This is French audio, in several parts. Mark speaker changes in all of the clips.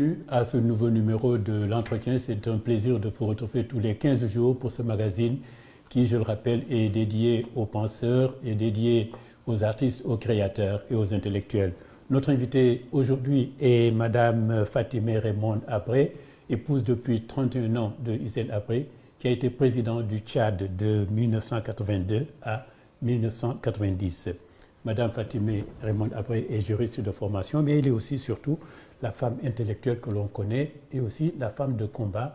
Speaker 1: bienvenue à ce nouveau numéro de l'entretien. C'est un plaisir de vous retrouver tous les 15 jours pour ce magazine qui, je le rappelle, est dédié aux penseurs et dédié aux artistes, aux créateurs et aux intellectuels. Notre invitée aujourd'hui est Madame Fatimé Raymond Habré, épouse depuis 31 ans de Hissène Habré, qui a été président du Tchad de 1982 à 1990. Madame Fatimé Raymond Habré est juriste de formation, mais elle est aussi surtout la femme intellectuelle que l'on connaît et aussi la femme de combat.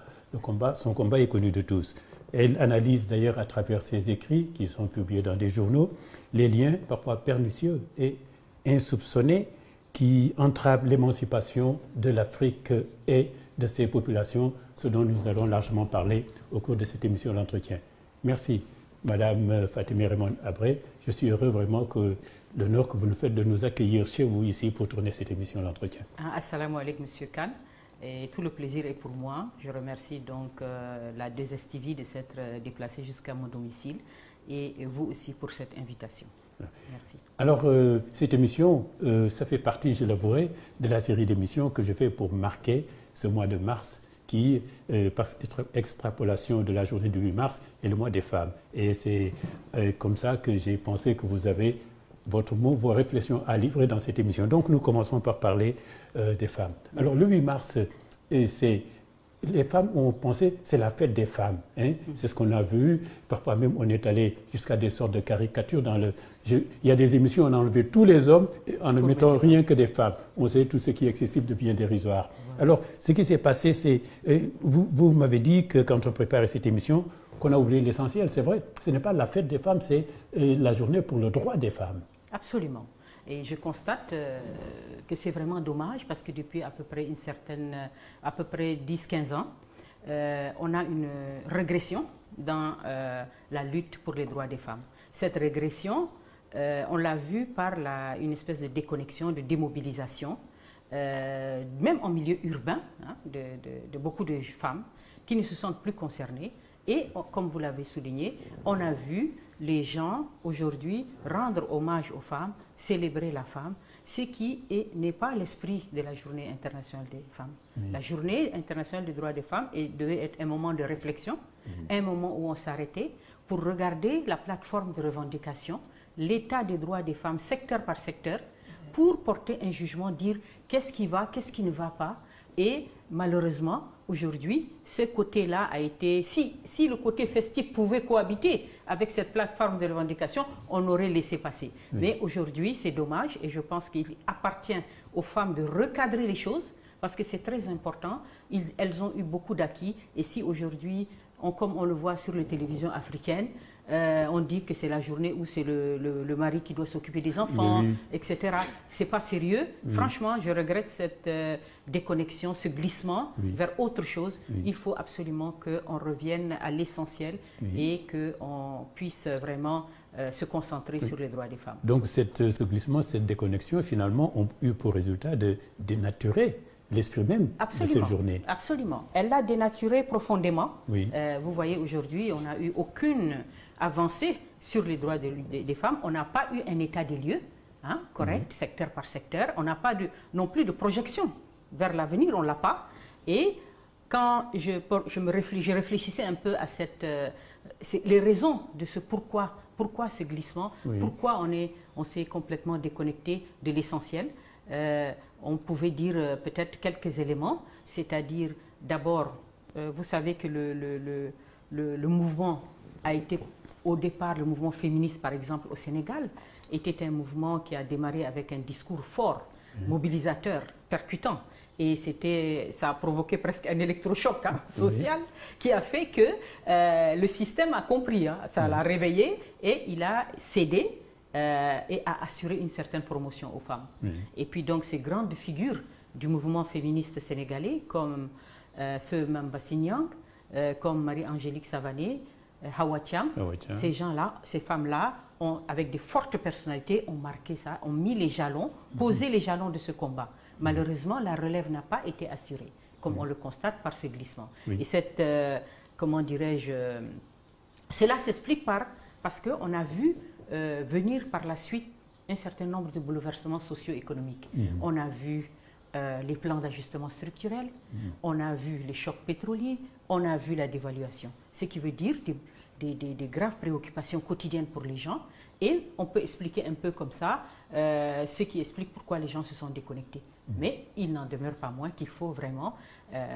Speaker 1: Son combat est connu de tous. Elle analyse d'ailleurs à travers ses écrits, qui sont publiés dans des journaux, les liens parfois pernicieux et insoupçonnés qui entravent l'émancipation de l'Afrique et de ses populations, ce dont nous allons largement parler au cours de cette émission L'Entretien. Merci. Madame Fatimé Raymond Habré, je suis heureux vraiment que l'honneur que vous nous faites de nous accueillir chez vous ici pour tourner cette émission L'Entretien.
Speaker 2: Assalamu alaikum, Monsieur Khan. Et tout le plaisir est pour moi. Je remercie donc la 2STV de s'être déplacée jusqu'à mon domicile et vous aussi pour cette invitation. Merci. Alors,
Speaker 1: cette émission, ça fait partie, je l'avouerai, de la série d'émissions que je fais pour marquer ce mois de mars qui, par extrapolation de la journée du 8 mars, est le mois des femmes. Et c'est comme ça que j'ai pensé que vous avez votre mot, vos réflexions à livrer dans cette émission. Donc nous commençons par parler des femmes. Alors le 8 mars, les femmes ont pensé c'est la fête des femmes. Hein? C'est ce qu'on a vu. Parfois même on est allé jusqu'à des sortes de caricatures. Il y a des émissions où on a enlevé tous les hommes en ne mettant rien que des femmes. On sait tout ce qui est excessif devient dérisoire. Alors ce qui s'est passé, c'est vous m'avez dit que quand on préparait cette émission, qu'on a oublié l'essentiel. C'est vrai, ce n'est pas la fête des femmes, c'est la journée pour le droit des femmes.
Speaker 2: Absolument. Et je constate que c'est vraiment dommage parce que depuis à peu près 10-15 ans, on a une régression dans la lutte pour les droits des femmes. Cette régression, on l'a vue par une espèce de déconnexion, de démobilisation, même en milieu urbain, hein, de beaucoup de femmes qui ne se sentent plus concernées. Et comme vous l'avez souligné, on a vu les gens aujourd'hui rendre hommage aux femmes, célébrer la femme, ce qui n'est pas l'esprit de la Journée internationale des femmes. Oui. La Journée internationale des droits des femmes devait être un moment de réflexion, un moment où on s'arrêtait pour regarder la plateforme de revendication, l'état des droits des femmes secteur par secteur, pour porter un jugement, dire qu'est-ce qui va, qu'est-ce qui ne va pas. Et malheureusement, aujourd'hui, ce côté-là a été... Si le côté festif pouvait cohabiter avec cette plateforme de revendication, on aurait laissé passer. Oui. Mais aujourd'hui, c'est dommage et je pense qu'il appartient aux femmes de recadrer les choses parce que c'est très important. Elles ont eu beaucoup d'acquis et si aujourd'hui, comme on le voit sur les télévisions africaines, on dit que c'est la journée où c'est le mari qui doit s'occuper des enfants, oui. etc. C'est pas sérieux. Oui. Franchement, je regrette cette déconnexion, ce glissement oui. vers autre chose. Oui. Il faut absolument qu'on revienne à l'essentiel oui. et qu'on puisse vraiment se concentrer oui. sur les droits des femmes.
Speaker 1: Donc ce glissement, cette déconnexion, finalement, ont eu pour résultat de dénaturer l'esprit même
Speaker 2: absolument,
Speaker 1: de cette journée.
Speaker 2: Absolument. Elle l'a dénaturé profondément. Oui. Vous voyez, aujourd'hui, on n'a eu aucune avancée sur les droits des femmes. On n'a pas eu un état des lieux hein, correct, secteur par secteur. On n'a pas non plus de projection vers l'avenir, on ne l'a pas. Et quand je réfléchissais un peu à les raisons de ce pourquoi ce glissement, oui. pourquoi on s'est complètement déconnecté de l'essentiel. On pouvait dire peut-être quelques éléments, c'est-à-dire d'abord, vous savez que le mouvement a été, au départ, le mouvement féministe par exemple au Sénégal, était un mouvement qui a démarré avec un discours fort, mobilisateur, percutant. Et ça a provoqué presque un électrochoc hein, social qui a fait que le système a compris, hein, ça l'a réveillé et il a cédé. Et a assuré une certaine promotion aux femmes. Oui. Et puis donc ces grandes figures du mouvement féministe sénégalais comme Feu Mamba Signang, comme Marie-Angélique Savané, Hawa Thiam, ces gens-là, ces femmes-là, avec des fortes personnalités, ont marqué ça, ont mis les jalons, posé les jalons de ce combat. Malheureusement, la relève n'a pas été assurée, comme on le constate par ce glissement. Oui. Et cette, comment dirais-je, cela s'explique parce qu'on a vu venir par la suite un certain nombre de bouleversements socio-économiques. On a vu les plans d'ajustement structurel, on a vu les chocs pétroliers, on a vu la dévaluation. Ce qui veut dire des graves préoccupations quotidiennes pour les gens. Et on peut expliquer un peu comme ça ce qui explique pourquoi les gens se sont déconnectés. Mais il n'en demeure pas moins qu'il faut vraiment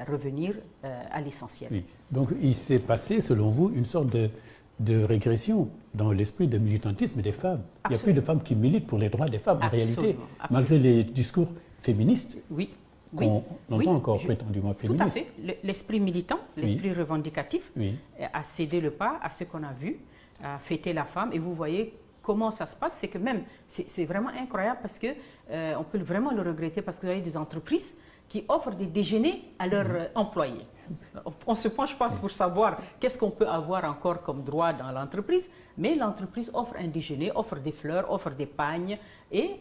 Speaker 2: revenir à l'essentiel.
Speaker 1: Oui. Donc il s'est passé, selon vous, une sorte de régression dans l'esprit de militantisme des femmes. Absolument. Il n'y a plus de femmes qui militent pour les droits des femmes, en réalité, malgré les discours féministes.
Speaker 2: Oui.
Speaker 1: Qu'on entend encore prétendument féministes.
Speaker 2: Tout à fait. L'esprit militant, l'esprit revendicatif a cédé le pas à ce qu'on a vu, a fêté la femme. Et vous voyez comment ça se passe, c'est que même, c'est vraiment incroyable parce que on peut vraiment le regretter parce que vous avez des entreprises qui offrent des déjeuners à leurs employés. On se penche pas pour savoir qu'est-ce qu'on peut avoir encore comme droit dans l'entreprise, mais l'entreprise offre un déjeuner, offre des fleurs, offre des pagnes et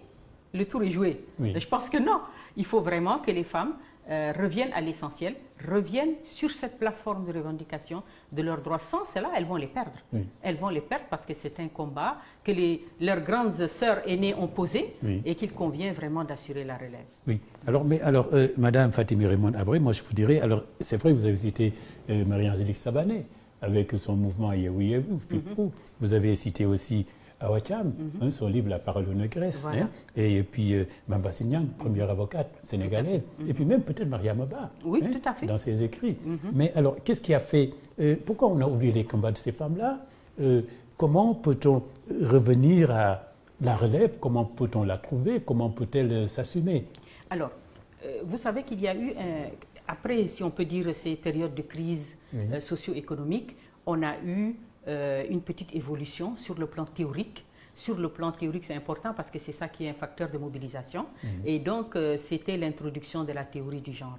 Speaker 2: le tour est joué. Je pense que non, il faut vraiment que les femmes reviennent à l'essentiel, reviennent sur cette plateforme de revendication de leurs droits. Sans cela, elles vont les perdre. Elles vont les perdre parce que c'est un combat que leurs grandes sœurs aînées ont posé et qu'il convient vraiment d'assurer la relève. Oui.
Speaker 1: Alors, Madame Fatimi Raymond Abré, moi je vous dirais, alors c'est vrai que vous avez cité Marie-Angélique Sabané avec son mouvement Yehu Yehu, Fipou. Vous avez cité aussi Awa Thiam, son livre La parole aux négresses, et puis Bamba Signan, première avocate sénégalaise, et puis même peut-être Mariama Ba,
Speaker 2: tout à fait.
Speaker 1: dans ses écrits. Mais alors, qu'est-ce qui a fait, pourquoi on a oublié les combats de ces femmes-là? Comment peut-on revenir à la relève? Comment peut-on la trouver? Comment peut-elle s'assumer?
Speaker 2: Alors, vous savez qu'il y a eu, après, si on peut dire, ces périodes de crise socio-économique, on a eu une petite évolution sur le plan théorique. Sur le plan théorique, c'est important parce que c'est ça qui est un facteur de mobilisation. Et donc, c'était l'introduction de la théorie du genre.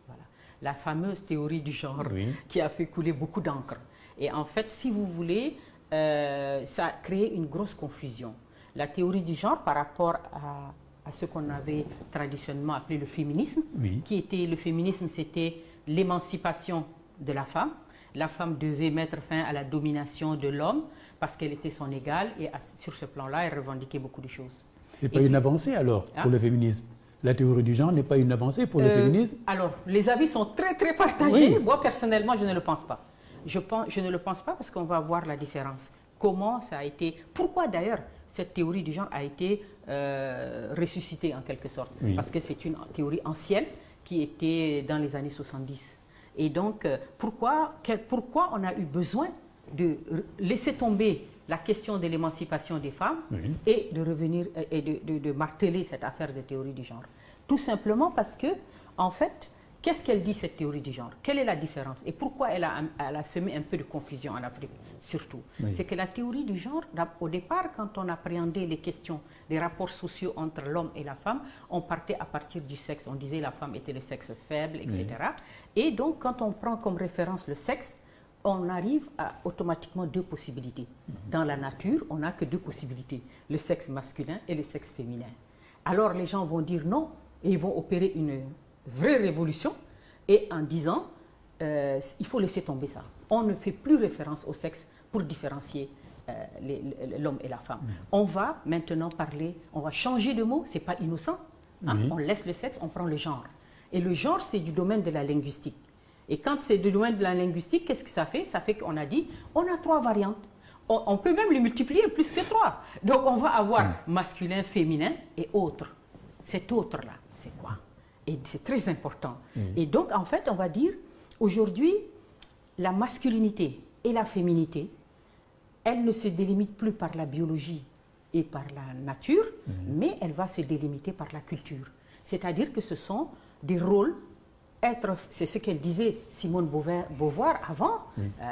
Speaker 2: Voilà. La fameuse théorie du genre qui a fait couler beaucoup d'encre. Et en fait, si vous voulez, ça a créé une grosse confusion. La théorie du genre par rapport à ce qu'on avait traditionnellement appelé le féminisme, qui était, le féminisme, c'était l'émancipation de la femme. La femme devait mettre fin à la domination de l'homme parce qu'elle était son égale et sur ce plan-là, elle revendiquait beaucoup de choses.
Speaker 1: Ce n'est pas une avancée alors pour le féminisme? La théorie du genre n'est pas une avancée pour le féminisme?
Speaker 2: Alors, les avis sont très très partagés. Moi, personnellement, je ne le pense pas. Je ne le pense pas parce qu'on va voir la différence. Comment ça a été... Pourquoi d'ailleurs cette théorie du genre a été ressuscitée en quelque sorte? Parce que c'est une théorie ancienne qui était dans les années 70. Et donc, pourquoi on a eu besoin de laisser tomber la question de l'émancipation des femmes et de revenir et de marteler cette affaire de théorie du genre? Tout simplement parce que, en fait, qu'est-ce qu'elle dit cette théorie du genre? Quelle est la différence? Et pourquoi elle a semé un peu de confusion en Afrique, surtout? C'est que la théorie du genre, au départ, quand on appréhendait les questions des rapports sociaux entre l'homme et la femme, on partait à partir du sexe. On disait la femme était le sexe faible, etc. Et donc, quand on prend comme référence le sexe, on arrive à automatiquement deux possibilités. Dans la nature, on n'a que deux possibilités, le sexe masculin et le sexe féminin. Alors, les gens vont dire non et ils vont opérer une vraie révolution et en disant il faut laisser tomber ça. On ne fait plus référence au sexe pour différencier l'homme et la femme. On va maintenant parler, on va changer de mot, c'est pas innocent. On laisse le sexe, on prend le genre. Et le genre, c'est du domaine de la linguistique. Et quand c'est du domaine de la linguistique, qu'est-ce que ça fait? Ça fait qu'on a dit, on a 3 variantes. On peut même les multiplier plus que 3. Donc on va avoir masculin, féminin et autre. Cet autre-là, c'est quoi? Et c'est très important. Et donc, en fait, on va dire, aujourd'hui, la masculinité et la féminité, elles ne se délimitent plus par la biologie et par la nature, mais elle va se délimiter par la culture. C'est-à-dire que ce sont des rôles, c'est ce qu'elle disait Simone Beauvoir avant,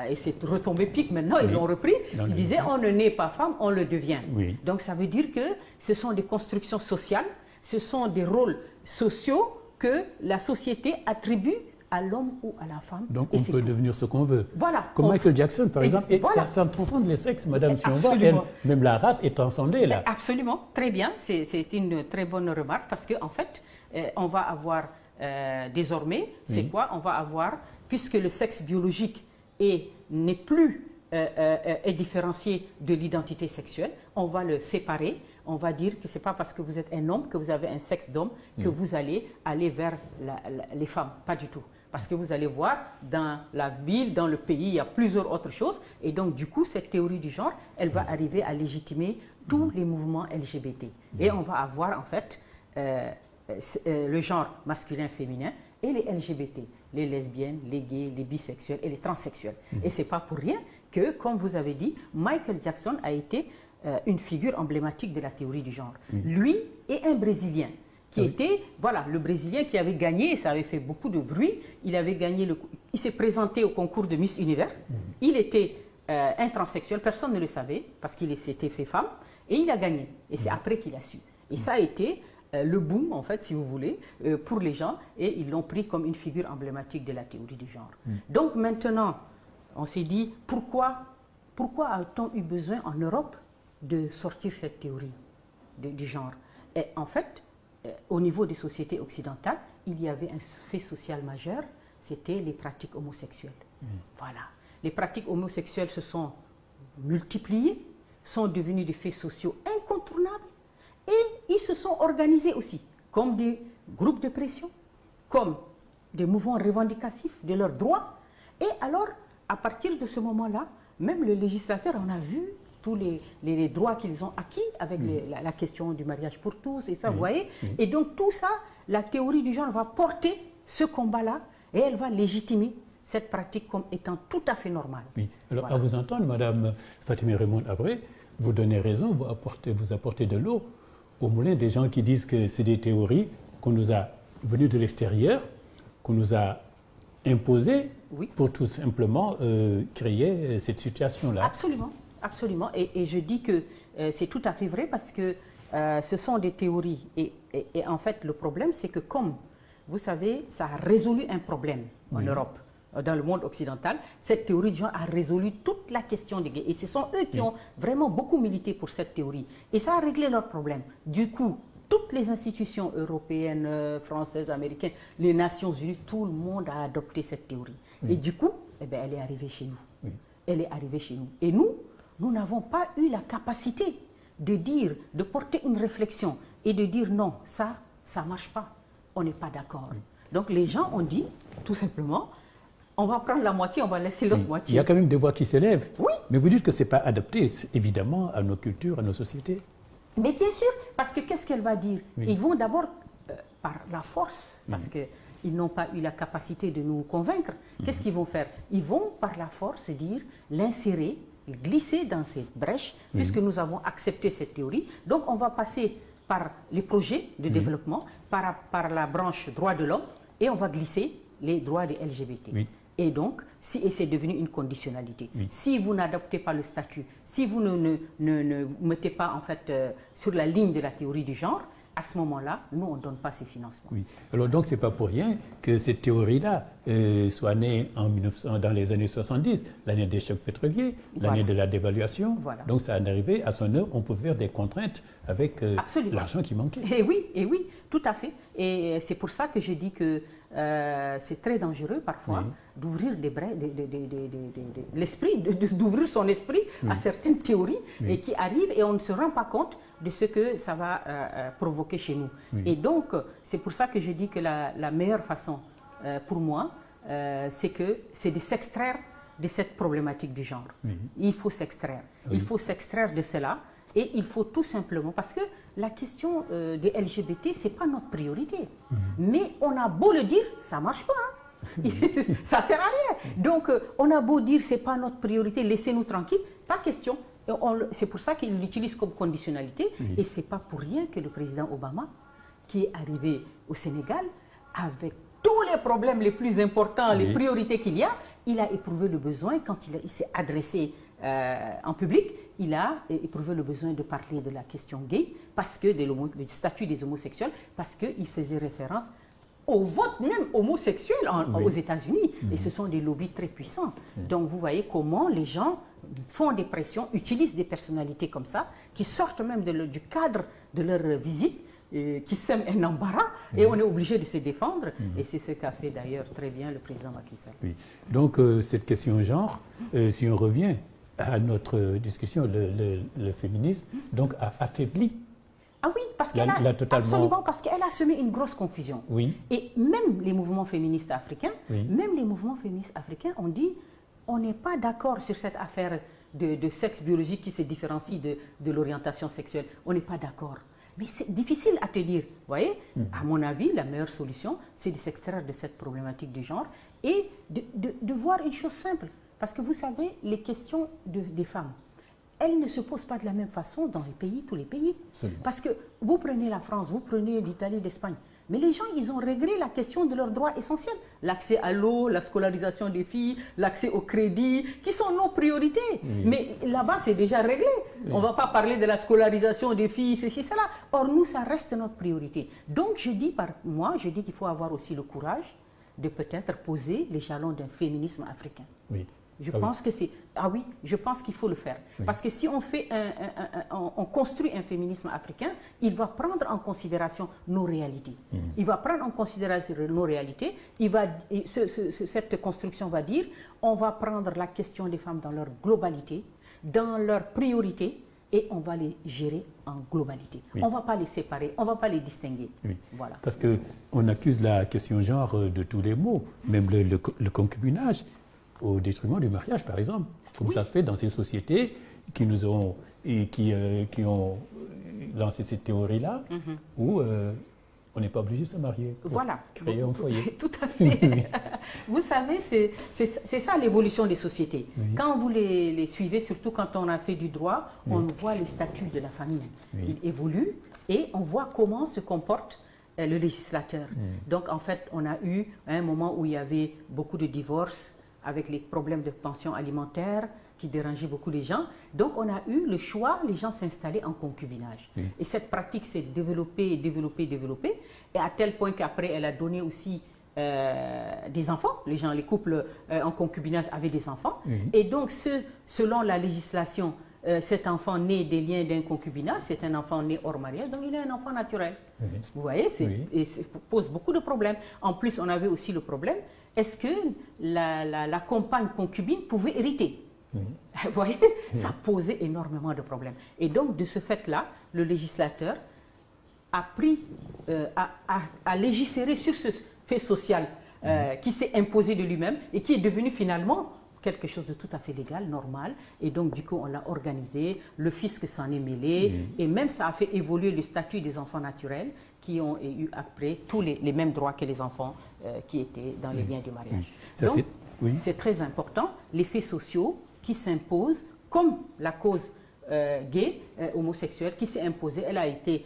Speaker 2: et c'est retombé pique maintenant, ils l'ont repris, il disait on ne naît pas femme, on le devient. Donc ça veut dire que ce sont des constructions sociales, ce sont des rôles sociaux que la société attribue à l'homme ou à la femme.
Speaker 1: Donc on peut devenir ce qu'on veut.
Speaker 2: Voilà.
Speaker 1: Comme Michael Jackson, par exemple. Et ça transcende les sexes, madame, si on voit. Même la race est transcendée, là.
Speaker 2: Absolument. Très bien. C'est une très bonne remarque parce qu'en fait, on va avoir désormais, c'est quoi? On va avoir, puisque le sexe biologique n'est plus est différencié de l'identité sexuelle, on va le séparer, on va dire que ce n'est pas parce que vous êtes un homme, que vous avez un sexe d'homme, que vous allez vers les femmes. Pas du tout. Parce que vous allez voir, dans la ville, dans le pays, il y a plusieurs autres choses. Et donc, du coup, cette théorie du genre, elle va arriver à légitimer tous les mouvements LGBT. Et on va avoir, en fait, le genre masculin-féminin et les LGBT, les lesbiennes, les gays, les bisexuels et les transsexuels. Et ce n'est pas pour rien que, comme vous avez dit, Michael Jackson a été une figure emblématique de la théorie du genre. Lui et un Brésilien qui était, voilà, le Brésilien qui avait gagné, ça avait fait beaucoup de bruit, il avait gagné, il s'est présenté au concours de Miss Univers, il était un transsexuel, personne ne le savait, parce qu'il s'était fait femme, et il a gagné, et c'est après qu'il a su. Et ça a été le boom, en fait, si vous voulez, pour les gens, et ils l'ont pris comme une figure emblématique de la théorie du genre. Donc maintenant, on s'est dit, pourquoi a-t-on eu besoin en Europe de sortir cette théorie du genre? Et en fait, au niveau des sociétés occidentales, il y avait un fait social majeur, c'était les pratiques homosexuelles. Voilà. Les pratiques homosexuelles se sont multipliées, sont devenues des faits sociaux incontournables, et ils se sont organisés aussi comme des groupes de pression, comme des mouvements revendicatifs de leurs droits. Et alors, à partir de ce moment-là, même le législateur en a vu tous les droits qu'ils ont acquis avec la question du mariage pour tous, et ça, vous voyez. Et donc tout ça, la théorie du genre va porter ce combat-là, et elle va légitimer cette pratique comme étant tout à fait normale.
Speaker 1: Oui. Alors,
Speaker 2: voilà.
Speaker 1: À vous entendre, Madame Fatimé Raymond Abré, vous donnez raison, vous apportez de l'eau au moulin des gens qui disent que c'est des théories qu'on nous a venues de l'extérieur, qu'on nous a imposées pour tout simplement créer cette situation-là.
Speaker 2: Absolument. Absolument, et je dis que c'est tout à fait vrai parce que ce sont des théories et en fait le problème c'est que comme vous savez ça a résolu un problème en Europe, dans le monde occidental, cette théorie du genre a résolu toute la question des gays et ce sont eux qui ont vraiment beaucoup milité pour cette théorie et ça a réglé leurs problèmes. Du coup, toutes les institutions européennes, françaises, américaines, les Nations Unies, tout le monde a adopté cette théorie et du coup, eh bien, elle est arrivée chez nous. Elle est arrivée chez nous et nous n'avons pas eu la capacité de dire, de porter une réflexion et de dire non, ça ne marche pas, on n'est pas d'accord. Donc les gens ont dit, tout simplement, on va prendre la moitié, on va laisser l'autre moitié.
Speaker 1: Il y a quand même des voix qui s'élèvent.
Speaker 2: Oui.
Speaker 1: Mais vous dites que ce n'est pas adapté, évidemment, à nos cultures, à nos sociétés.
Speaker 2: Mais bien sûr, parce que qu'est-ce qu'elle va dire? Ils vont d'abord, par la force, parce qu'ils n'ont pas eu la capacité de nous convaincre, qu'est-ce qu'ils vont faire? Ils vont, par la force, dire, l'insérer, glisser dans cette brèche, puisque nous avons accepté cette théorie. Donc, on va passer par les projets de développement, par la branche droits de l'homme, et on va glisser les droits des LGBT. Et donc, et c'est devenu une conditionnalité. Si vous n'adoptez pas le statut, si vous ne mettez pas en fait sur la ligne de la théorie du genre, à ce moment-là, nous, on ne donne pas ces financements.
Speaker 1: Alors donc, ce n'est pas pour rien que cette théorie-là soit née dans les années 70, l'année des chocs pétroliers, l'année de la dévaluation. Donc, ça est arrivé à son heure, on peut faire des contraintes avec l'argent qui manquait.
Speaker 2: Et oui, tout à fait. Et c'est pour ça que je dis que c'est très dangereux parfois d'ouvrir l'esprit, d'ouvrir son esprit à certaines théories et qui arrivent et on ne se rend pas compte de ce que ça va provoquer chez nous. Et donc, c'est pour ça que je dis que la meilleure façon pour moi, c'est de s'extraire de cette problématique du genre. Il faut s'extraire. Il faut s'extraire de cela et il faut tout simplement, parce que la question des LGBT, ce n'est pas notre priorité. Mais on a beau le dire, ça ne marche pas. Ça ne sert à rien. Donc, on a beau dire, ce n'est pas notre priorité, laissez-nous tranquilles, pas question. C'est pour ça qu'il l'utilise comme conditionnalité. Et ce n'est pas pour rien que le président Obama, qui est arrivé au Sénégal, avec tous les problèmes les plus importants, les priorités qu'il y a, il a éprouvé le besoin, quand il s'est adressé en public, il a éprouvé le besoin de parler de la question gay, parce que du statut des homosexuels, parce qu'il faisait référence au vote même homosexuel aux États-Unis. Et ce sont des lobbies très puissants. Donc vous voyez comment les gens font des pressions, utilisent des personnalités comme ça, qui sortent même du cadre de leur visite, qui sèment un embarras, et on est obligé de se défendre. Et c'est ce qu'a fait d'ailleurs très bien le président Macky Sall.
Speaker 1: Donc cette question genre, si on revient à notre discussion, le féminisme donc a affaibli
Speaker 2: Ah oui, parce qu'elle a,
Speaker 1: totalement...
Speaker 2: absolument, parce qu'elle a semé une grosse confusion.
Speaker 1: Oui.
Speaker 2: Et même les mouvements féministes africains,
Speaker 1: oui.
Speaker 2: On dit, on n'est pas d'accord sur cette affaire de sexe biologique qui se différencie de l'orientation sexuelle. On n'est pas d'accord. Mais c'est difficile à te dire. Vous voyez, à mon avis, la meilleure solution, c'est de s'extraire de cette problématique du genre et de voir une chose simple. Parce que vous savez, les questions des femmes, elles ne se posent pas de la même façon dans les pays, tous les pays.
Speaker 1: Absolument.
Speaker 2: Parce que vous prenez la France, vous prenez l'Italie, l'Espagne, mais les gens, ils ont réglé la question de leurs droits essentiels. L'accès à l'eau, la scolarisation des filles, l'accès au crédit, qui sont nos priorités. Oui. Mais là-bas, c'est déjà réglé. Oui. On ne va pas parler de la scolarisation des filles, ceci, cela. Or, nous, ça reste notre priorité. Donc, je dis qu'il faut avoir aussi le courage de peut-être poser les jalons d'un féminisme africain.
Speaker 1: Oui.
Speaker 2: Je pense que c'est... Ah oui, je pense qu'il faut le faire. Oui. Parce que si on fait on construit un féminisme africain, il va prendre en considération nos réalités. Il va prendre en considération nos réalités. Cette construction va dire, on va prendre la question des femmes dans leur globalité, dans leur priorité, et on va les gérer en globalité. Oui. On ne va pas les séparer, on ne va pas les distinguer.
Speaker 1: Oui.
Speaker 2: Voilà.
Speaker 1: Parce qu'on accuse la question genre de tous les maux, même le concubinage, au détriment du mariage, par exemple. Comme oui. Ça se fait dans ces sociétés qui nous ont, qui ont lancé cette théorie-là, où on n'est pas obligé de se marier pour créer un foyer.
Speaker 2: Tout à fait. Vous savez, c'est ça l'évolution des sociétés. Oui. Quand vous les suivez, surtout quand on a fait du droit, oui. On voit les statuts de la famille. Oui. Ils évoluent et on voit comment se comporte le législateur. Donc, en fait, on a eu un moment où il y avait beaucoup de divorces, avec les problèmes de pension alimentaire qui dérangeaient beaucoup les gens. Donc, on a eu le choix, les gens s'installaient en concubinage. Oui. Et cette pratique s'est développée, et à tel point qu'après, elle a donné aussi des enfants. Les couples en concubinage avaient des enfants. Oui. Et donc, selon la législation, cet enfant né des liens d'un concubinage, c'est un enfant né hors mariage, donc il est un enfant naturel. Oui. Vous voyez, et ça pose beaucoup de problèmes. En plus, on avait aussi le problème, est-ce que la compagne concubine pouvait hériter? Vous voyez, ça posait énormément de problèmes. Et donc, de ce fait-là, le législateur a légiféré sur ce fait social qui s'est imposé de lui-même et qui est devenu finalement quelque chose de tout à fait légal, normal. Et donc, du coup, on l'a organisé, le fisc s'en est mêlé, et même ça a fait évoluer le statut des enfants naturels qui ont eu après tous les mêmes droits que les enfants qui étaient dans les liens du mariage. Donc, c'est très important, les faits sociaux qui s'imposent, comme la cause gay, homosexuelle, qui s'est imposée, elle a été,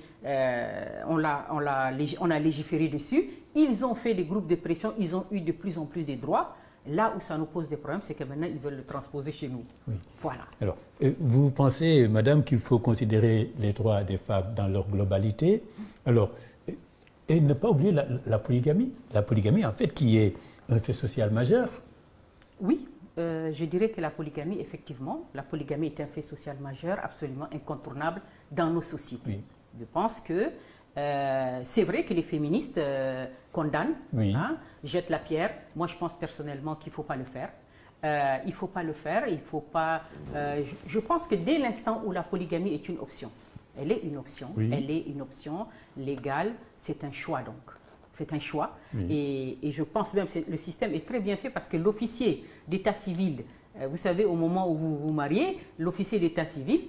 Speaker 2: on a légiféré dessus, ils ont fait des groupes de pression, ils ont eu de plus en plus de droits. Là où ça nous pose des problèmes, c'est que maintenant, ils veulent le transposer chez nous. Oui. Voilà.
Speaker 1: Alors, vous pensez, madame, qu'il faut considérer les droits des femmes dans leur globalité. Alors, et ne pas oublier la polygamie. La polygamie, en fait, qui est un fait social majeur.
Speaker 2: Oui, je dirais que la polygamie, effectivement, la polygamie est un fait social majeur, absolument incontournable dans nos sociétés. Oui. Je pense que c'est vrai que les féministes condamnent, jettent la pierre. Moi, je pense personnellement qu'il ne faut pas le faire. Il ne faut pas le faire. Il faut pas, je pense que dès l'instant où la polygamie est une option, elle est une option, elle est une option légale, c'est un choix donc. C'est un choix. Et je pense même que le système est très bien fait parce que l'officier d'état civil, vous savez, au moment où vous vous mariez, l'officier d'état civil,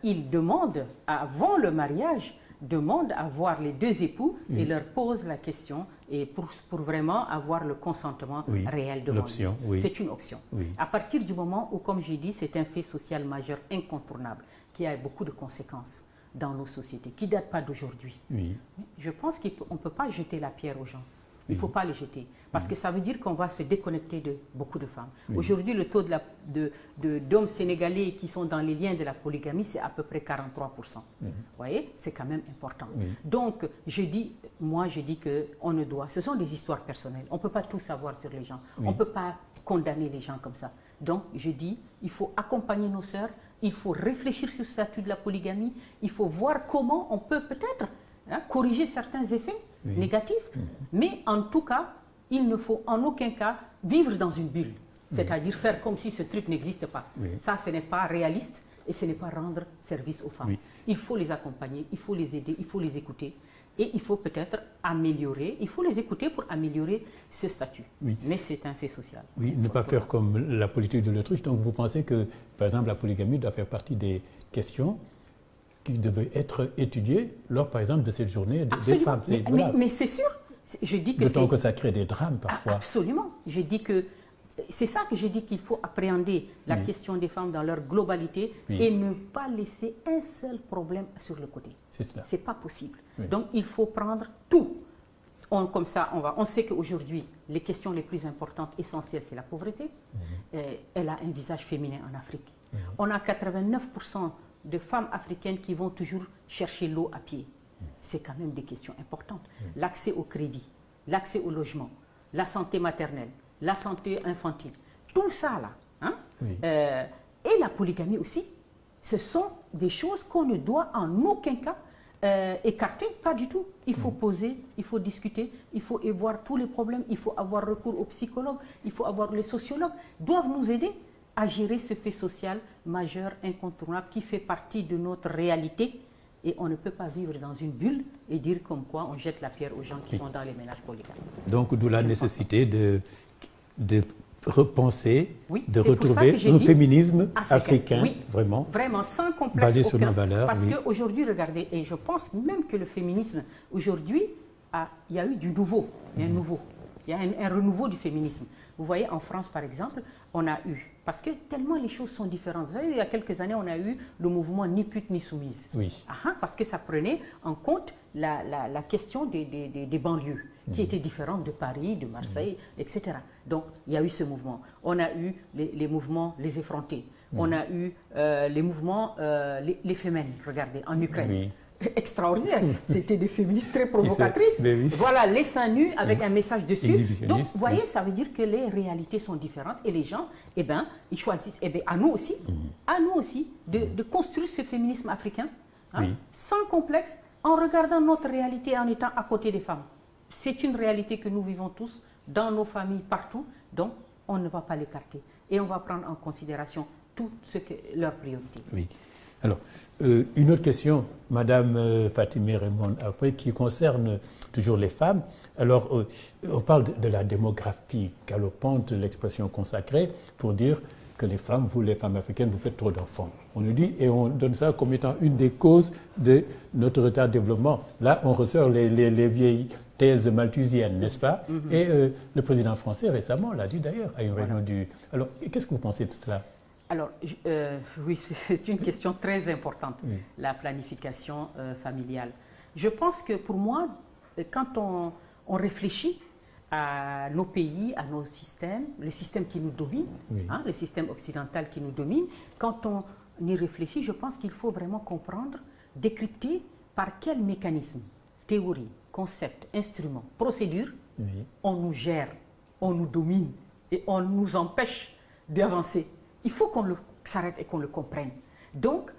Speaker 2: il demande, avant le mariage, demande à voir les deux époux et leur pose la question et pour vraiment avoir le consentement réel de l'option. C'est une option. À partir du moment où, comme j'ai dit, c'est un fait social majeur incontournable qui a beaucoup de conséquences dans nos sociétés, qui ne date pas d'aujourd'hui. Je pense qu'on ne peut pas jeter la pierre aux gens. Il ne faut pas les jeter. Parce que ça veut dire qu'on va se déconnecter de beaucoup de femmes. Aujourd'hui, le taux d'hommes sénégalais qui sont dans les liens de la polygamie, c'est à peu près 43%. Vous voyez, c'est quand même important. Donc, moi, je dis qu'on ne doit... Ce sont des histoires personnelles. On ne peut pas tout savoir sur les gens. On ne peut pas condamner les gens comme ça. Donc, je dis, il faut accompagner nos sœurs. Il faut réfléchir sur le statut de la polygamie. Il faut voir comment on peut peut-être corriger certains effets négatifs. Mais en tout cas, il ne faut en aucun cas vivre dans une bulle. C'est-à-dire faire comme si ce truc n'existe pas. Ça, ce n'est pas réaliste et ce n'est pas rendre service aux femmes.
Speaker 1: Oui.
Speaker 2: Il faut les accompagner, il faut les aider, il faut les écouter. Et il faut peut-être améliorer, il faut les écouter pour améliorer ce statut.
Speaker 1: Oui.
Speaker 2: Mais c'est un fait social.
Speaker 1: Oui, ne pas faire comme la politique de l'autruche. Donc vous pensez que, par exemple, la polygamie doit faire partie des questions qui devaient être étudiées lors, par exemple, de cette journée des femmes.
Speaker 2: Mais c'est sûr. Je dis que
Speaker 1: d'autant que ça crée des drames parfois.
Speaker 2: Absolument. Je dis que c'est ça que je dis qu'il faut appréhender la question des femmes dans leur globalité et ne pas laisser un seul problème sur le côté.
Speaker 1: C'est cela.
Speaker 2: C'est pas possible.
Speaker 1: Oui.
Speaker 2: Donc il faut prendre tout. Comme ça, on sait qu'aujourd'hui, les questions les plus importantes, essentielles, c'est la pauvreté. Elle a un visage féminin en Afrique. On a 89% de femmes africaines qui vont toujours chercher l'eau à pied. C'est quand même des questions importantes. L'accès au crédit, l'accès au logement, la santé maternelle, la santé infantile, tout ça là. Hein? Et la polygamie aussi, ce sont des choses qu'on ne doit en aucun cas écarter, pas du tout. Il faut poser, il faut discuter, il faut y voir tous les problèmes, il faut avoir recours aux psychologues, il faut avoir les sociologues, doivent nous aider à gérer ce fait social majeur, incontournable, qui fait partie de notre réalité. Et on ne peut pas vivre dans une bulle et dire comme quoi on jette la pierre aux gens qui sont dans les ménages polygames.
Speaker 1: Donc d'où la nécessité de repenser, de retrouver un féminisme africain, vraiment
Speaker 2: sans complexe
Speaker 1: basé sur nos valeurs.
Speaker 2: Parce qu'aujourd'hui, regardez, et je pense même que le féminisme, aujourd'hui, il y a eu du nouveau, il y a un renouveau du féminisme. Vous voyez, en France, par exemple, on a eu, parce que tellement les choses sont différentes. Vous savez, il y a quelques années, on a eu le mouvement Ni pute ni soumise. Parce que ça prenait en compte la question des banlieues, qui étaient différentes de Paris, de Marseille, etc. Donc, il y a eu ce mouvement. On a eu les mouvements Les Effrontés. On a eu les mouvements les Femmes, regardez, en Ukraine. Extraordinaire. C'était des féministes très provocatrices. Voilà, les seins nus avec un message dessus. Donc, vous voyez, ça veut dire que les réalités sont différentes et les gens, ils choisissent, à nous aussi, de construire ce féminisme africain, sans complexe, en regardant notre réalité et en étant à côté des femmes. C'est une réalité que nous vivons tous, dans nos familles, partout. Donc, on ne va pas l'écarter. Et on va prendre en considération tout ce que leur priorité.
Speaker 1: Oui. Alors, une autre question, Madame Fatimé Raymond, après, qui concerne toujours les femmes. Alors, on parle de la démographie galopante, l'expression consacrée, pour dire que les femmes, vous les femmes africaines, vous faites trop d'enfants. On nous dit, et on donne ça comme étant une des causes de notre retard de développement. Là, on ressort les vieilles thèses malthusiennes, n'est-ce pas? Et le président français, récemment, l'a dit d'ailleurs, à une réunion du... Alors, qu'est-ce que vous pensez de cela?
Speaker 2: Alors, oui, c'est une question très importante, la planification familiale. Je pense que pour moi, quand on réfléchit à nos pays, à nos systèmes, le système qui nous domine, le système occidental qui nous domine, quand on y réfléchit, je pense qu'il faut vraiment comprendre, décrypter par quel mécanisme, théorie, concept, instrument, procédure, on nous gère, on nous domine et on nous empêche d'avancer. Il faut qu'on s'arrête et qu'on le comprenne. Donc,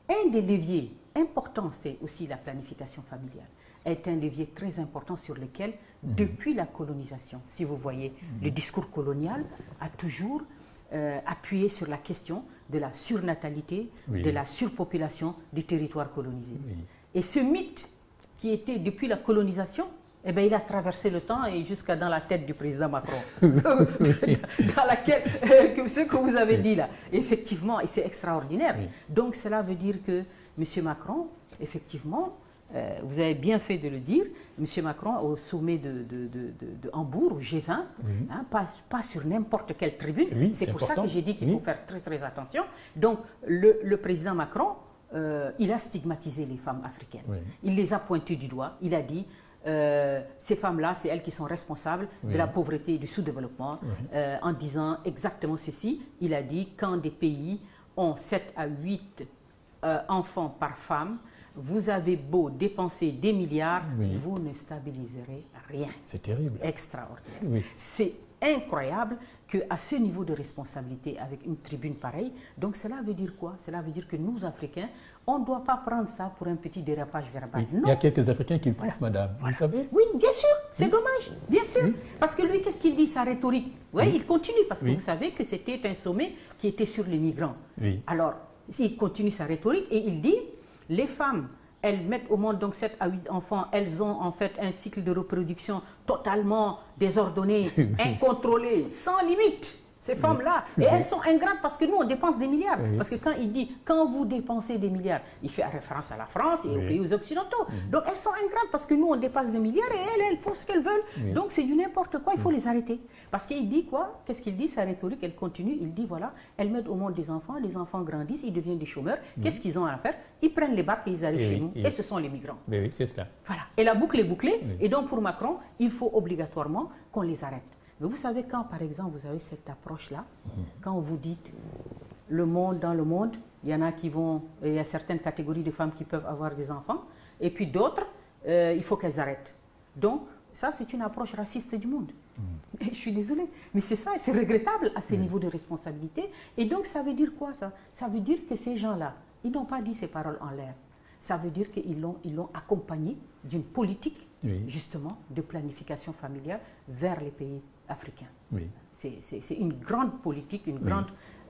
Speaker 2: un des leviers importants, c'est aussi la planification familiale. Est un levier très important sur lequel, depuis la colonisation, si vous voyez, le discours colonial a toujours appuyé sur la question de la surnatalité, de la surpopulation du territoire colonisé. Et ce mythe qui était depuis la colonisation, il a traversé le temps et jusqu'à dans la tête du président Macron. Dans laquelle, ce que vous avez dit là, effectivement, et c'est extraordinaire. Donc cela veut dire que M. Macron, effectivement, vous avez bien fait de le dire, M. Macron au sommet de Hambourg, au G20, pas sur n'importe quelle tribune, c'est pour ça que j'ai dit qu'il faut faire très très attention. Donc le président Macron, il a stigmatisé les femmes africaines. Il les a pointées du doigt, il a dit... ces femmes-là, c'est elles qui sont responsables de la pauvreté et du sous-développement. En disant exactement ceci, il a dit quand des pays ont 7 à 8 enfants par femme, vous avez beau dépenser des milliards, vous ne stabiliserez rien.
Speaker 1: C'est terrible.
Speaker 2: Extraordinaire. C'est incroyable qu'à ce niveau de responsabilité, avec une tribune pareille, donc cela veut dire quoi? Cela veut dire que nous, Africains, on ne doit pas prendre ça pour un petit dérapage verbal.
Speaker 1: Il y a quelques Africains qui le pensent, madame, vous le savez?
Speaker 2: Oui, bien sûr, c'est dommage, bien sûr. Parce que lui, qu'est-ce qu'il dit, sa rhétorique? Il continue, parce que vous savez que c'était un sommet qui était sur les migrants. Alors, il continue sa rhétorique et il dit, les femmes, elles mettent au monde donc 7 à 8 enfants, elles ont en fait un cycle de reproduction totalement désordonné, incontrôlé, sans limite. Ces femmes-là, et elles sont ingrates parce que nous, on dépense des milliards. Parce que quand il dit, quand vous dépensez des milliards, il fait référence à la France et aux pays occidentaux. Donc elles sont ingrates parce que nous, on dépasse des milliards et elles font ce qu'elles veulent. Donc c'est du n'importe quoi, il faut les arrêter. Parce qu'il dit quoi? Qu'est-ce qu'il dit? Sa rhétorique, elle continue. Il dit, voilà, elles mettent au monde des enfants, les enfants grandissent, ils deviennent des chômeurs. Qu'est-ce qu'ils ont à faire? Ils prennent les barques et ils arrivent chez nous. Et ce sont les migrants.
Speaker 1: Oui, c'est cela.
Speaker 2: Voilà. Et la boucle est bouclée. Et donc pour Macron, il faut obligatoirement qu'on les arrête. Mais vous savez, quand par exemple vous avez cette approche-là, quand vous dites le monde dans le monde, il y en a qui vont, il y a certaines catégories de femmes qui peuvent avoir des enfants, et puis d'autres, il faut qu'elles arrêtent. Donc, ça c'est une approche raciste du monde. Je suis désolée, mais c'est ça, c'est regrettable à ces niveaux de responsabilité. Et donc ça veut dire quoi ça? Ça veut dire que ces gens-là, ils n'ont pas dit ces paroles en l'air. Ça veut dire qu'ils l'ont accompagné d'une politique, justement, de planification familiale vers les pays africains. C'est une grande politique,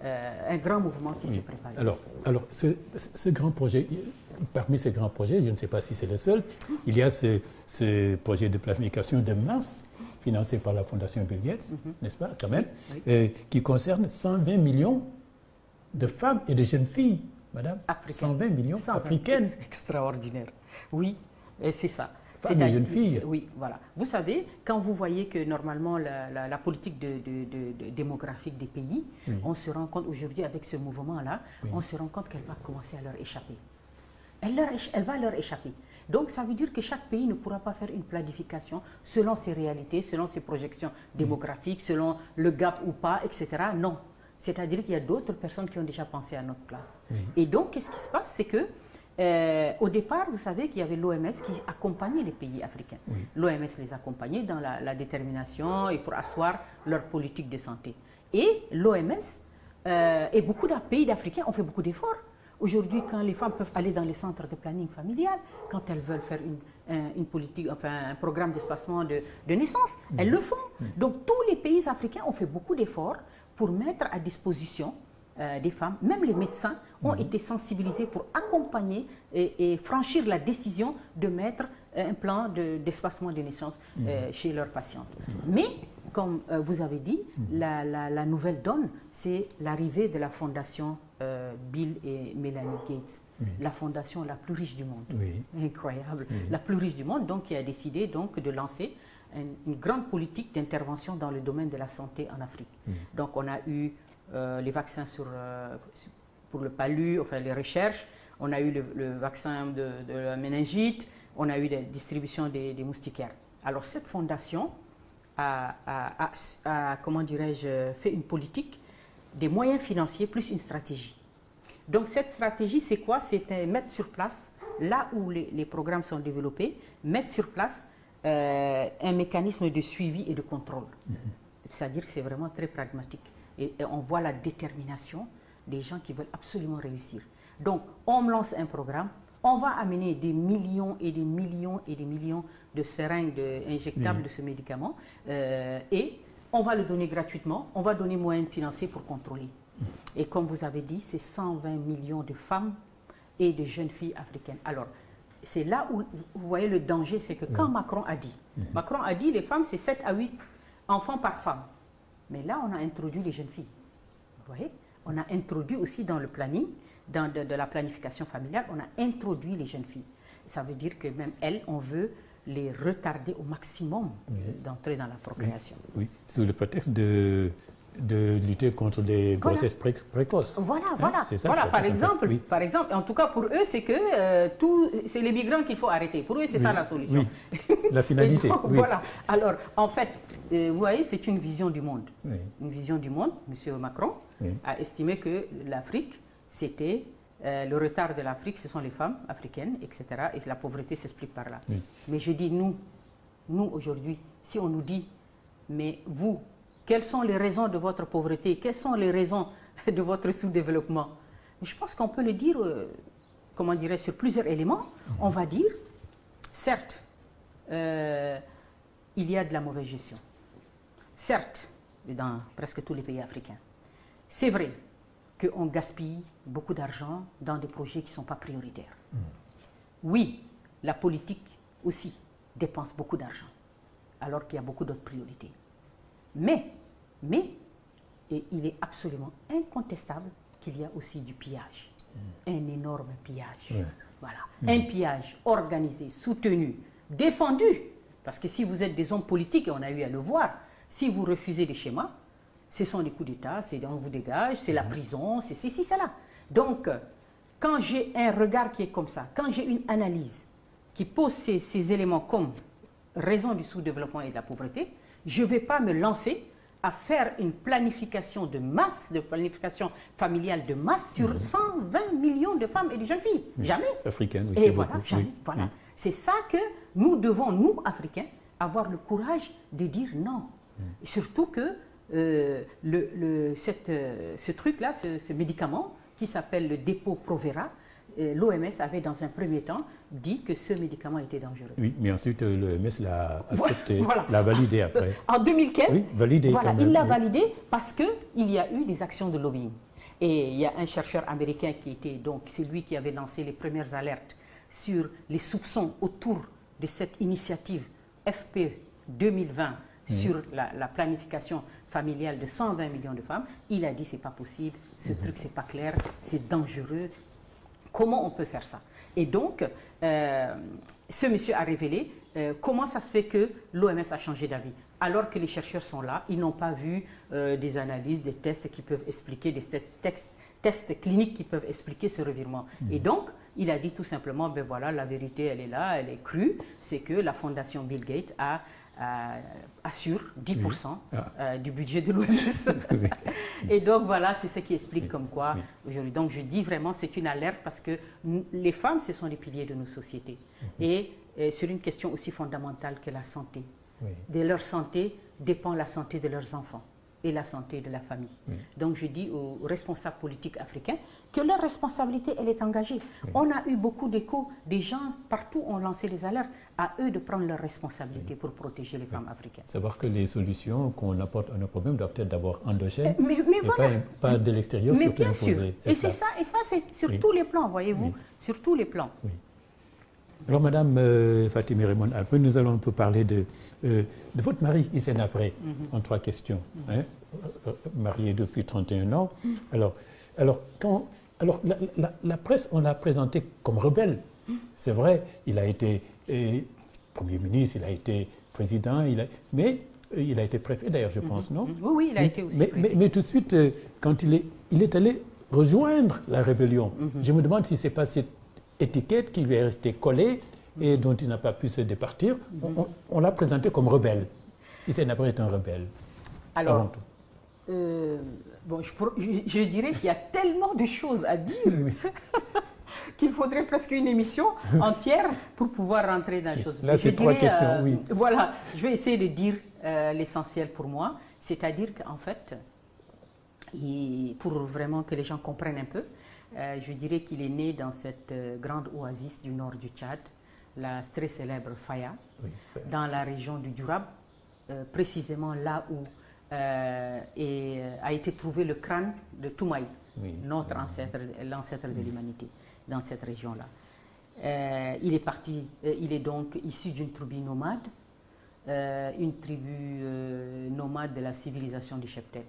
Speaker 2: un grand mouvement qui s'est préparé.
Speaker 1: Alors ce grand projet, parmi ces grands projets, je ne sais pas si c'est le seul, il y a ce projet de planification de masse financé par la Fondation Bill Gates, n'est-ce pas, quand même, qui concerne 120 millions de femmes et de jeunes filles. Madame, africaine. 120 millions africaines.
Speaker 2: Extraordinaire. Oui, c'est ça.
Speaker 1: Femmes et jeunes filles.
Speaker 2: Oui, voilà. Vous savez, quand vous voyez que normalement la politique démographique des pays, on se rend compte aujourd'hui avec ce mouvement-là, on se rend compte qu'elle va commencer à leur échapper. Elle va leur échapper. Donc ça veut dire que chaque pays ne pourra pas faire une planification selon ses réalités, selon ses projections démographiques, selon le gap ou pas, etc. Non. C'est-à-dire qu'il y a d'autres personnes qui ont déjà pensé à notre place. Et donc, qu'est-ce qui se passe? C'est que, au départ, vous savez qu'il y avait l'OMS qui accompagnait les pays africains. L'OMS les accompagnait dans la détermination et pour asseoir leur politique de santé. Et l'OMS et beaucoup de pays africains ont fait beaucoup d'efforts. Aujourd'hui, quand les femmes peuvent aller dans les centres de planning familial, quand elles veulent faire une politique, enfin un programme d'espacement de naissance, elles le font. Donc, tous les pays africains ont fait beaucoup d'efforts pour mettre à disposition des femmes, même les médecins ont été sensibilisés pour accompagner et franchir la décision de mettre un plan d'espacement de naissance chez leurs patientes. Mais, comme vous avez dit, la nouvelle donne, c'est l'arrivée de la fondation Bill et Melinda Gates, la fondation la plus riche du monde. Incroyable. La plus riche du monde, donc qui a décidé donc de lancer une grande politique d'intervention dans le domaine de la santé en Afrique. Donc on a eu les vaccins pour le palu, enfin les recherches, on a eu le vaccin de la méningite, on a eu la distribution des moustiquaires. Alors cette fondation a comment dirais-je, fait une politique, des moyens financiers plus une stratégie. Donc cette stratégie c'est quoi? C'est mettre sur place, là où les programmes sont développés, mettre sur place un mécanisme de suivi et de contrôle. C'est-à-dire que c'est vraiment très pragmatique. Et on voit la détermination des gens qui veulent absolument réussir. Donc, on lance un programme, on va amener des millions et des millions et des millions de seringues injectables de ce médicament et on va le donner gratuitement, on va donner moyens financiers pour contrôler. Et comme vous avez dit, c'est 120 millions de femmes et de jeunes filles africaines. Alors, c'est là où vous voyez le danger, c'est que quand Macron a dit les femmes c'est 7 à 8 enfants par femme. Mais là on a introduit les jeunes filles. Vous voyez, on a introduit aussi dans le planning, de la planification familiale, on a introduit les jeunes filles. Ça veut dire que même elles, on veut les retarder au maximum d'entrer dans la procréation.
Speaker 1: Oui, sous le prétexte de lutter contre les grossesses précoces.
Speaker 2: Voilà, par exemple, en tout cas pour eux, c'est que c'est les migrants qu'il faut arrêter. Pour eux, c'est ça la solution.
Speaker 1: La finalité.
Speaker 2: Donc, voilà. Alors, en fait, vous voyez, c'est une vision du monde. Une vision du monde. M. Macron a estimé que l'Afrique, c'était le retard de l'Afrique, ce sont les femmes africaines, etc. Et la pauvreté s'explique par là. Mais je dis, nous aujourd'hui, si on nous dit, mais vous, quelles sont les raisons de votre pauvreté? Quelles sont les raisons de votre sous-développement? Je pense qu'on peut le dire, comment dirais, sur plusieurs éléments. On va dire, certes, il y a de la mauvaise gestion. Certes, dans presque tous les pays africains. C'est vrai, qu'on gaspille beaucoup d'argent dans des projets qui ne sont pas prioritaires. Oui, la politique aussi dépense beaucoup d'argent, alors qu'il y a beaucoup d'autres priorités. Mais, et il est absolument incontestable qu'il y a aussi du pillage, un énorme pillage. Voilà. Un pillage organisé, soutenu, défendu. Parce que si vous êtes des hommes politiques, et on a eu à le voir, si vous refusez les schémas, ce sont des coups d'État, c'est on vous dégage, c'est la prison, c'est ceci, cela. Donc, quand j'ai un regard qui est comme ça, quand j'ai une analyse qui pose ces éléments comme raison du sous-développement et de la pauvreté, je ne vais pas me lancer à faire une planification de masse, de planification familiale de masse sur 120 millions de femmes et de jeunes filles. Jamais.
Speaker 1: Africaines, oui,
Speaker 2: et voilà, jamais. Voilà. C'est ça que nous devons, nous, Africains, avoir le courage de dire non. Surtout que ce truc-là, ce médicament qui s'appelle le Depo-Provera, l'OMS avait dans un premier temps dit que ce médicament était dangereux. Oui,
Speaker 1: mais ensuite l'OMS l'a accepté, l'a validé après.
Speaker 2: En 2015,
Speaker 1: oui, validé
Speaker 2: voilà,
Speaker 1: quand même,
Speaker 2: il l'a validé parce qu'il y a eu des actions de lobbying. Et il y a un chercheur américain qui était, donc, c'est lui qui avait lancé les premières alertes sur les soupçons autour de cette initiative FPE 2020 sur la planification familiale de 120 millions de femmes. Il a dit c'est pas possible, ce truc c'est pas clair, c'est dangereux. Comment on peut faire ça? Et donc, ce monsieur a révélé comment ça se fait que l'OMS a changé d'avis. Alors que les chercheurs sont là, ils n'ont pas vu des analyses, des tests qui peuvent expliquer, des tests cliniques qui peuvent expliquer ce revirement. Et donc, il a dit tout simplement, ben voilà, la vérité, elle est là, elle est crue, c'est que la fondation Bill Gates assure 10% du budget de l'OMS. Et donc voilà, c'est ce qui explique comme quoi aujourd'hui. Donc je dis vraiment, c'est une alerte parce que les femmes, ce sont les piliers de nos sociétés. Et sur une question aussi fondamentale que la santé. De leur santé dépend la santé de leurs enfants et la santé de la famille. Donc je dis aux responsables politiques africains que leur responsabilité, elle est engagée. On a eu beaucoup d'échos, des gens partout ont lancé les alertes, à eux de prendre leurs responsabilités pour protéger les femmes africaines.
Speaker 1: Savoir que les solutions qu'on apporte à nos problèmes doivent être d'abord endogènes,
Speaker 2: mais voilà.
Speaker 1: pas de l'extérieur, surtout imposées.
Speaker 2: Et c'est ça, c'est sur tous les plans, voyez-vous, sur tous les plans.
Speaker 1: Alors, Madame Fatimé Raymond, après, nous allons un peu parler de votre mari, Hissène Habré, en 3 questions. Marié depuis 31 ans. Alors la presse, on l'a présenté comme rebelle. C'est vrai, il a été Premier ministre, il a été président, mais il a été préfet d'ailleurs, je pense, non?
Speaker 2: Oui, il a été aussi préfet.
Speaker 1: Mais tout de suite, quand il est allé rejoindre la rébellion, je me demande si ce n'est pas cette étiquette qui lui est restée collée et dont il n'a pas pu se départir. On l'a présenté comme rebelle. Hissène Habré est un rebelle.
Speaker 2: Alors, bon, je dirais qu'il y a tellement de choses à dire qu'il faudrait presque une émission entière pour pouvoir rentrer dans les choses.
Speaker 1: Là, c'est 3 questions, oui.
Speaker 2: Voilà, je vais essayer de dire l'essentiel pour moi, c'est-à-dire qu'en fait, pour vraiment que les gens comprennent un peu, je dirais qu'il est né dans cette grande oasis du nord du Tchad, la très célèbre Faya, dans la région du Durab, précisément là où a été trouvé le crâne de Toumaï, notre ancêtre, l'ancêtre de l'humanité, dans cette région-là. Il est donc issu d'une tribu nomade, une tribu nomade de la civilisation du cheptel.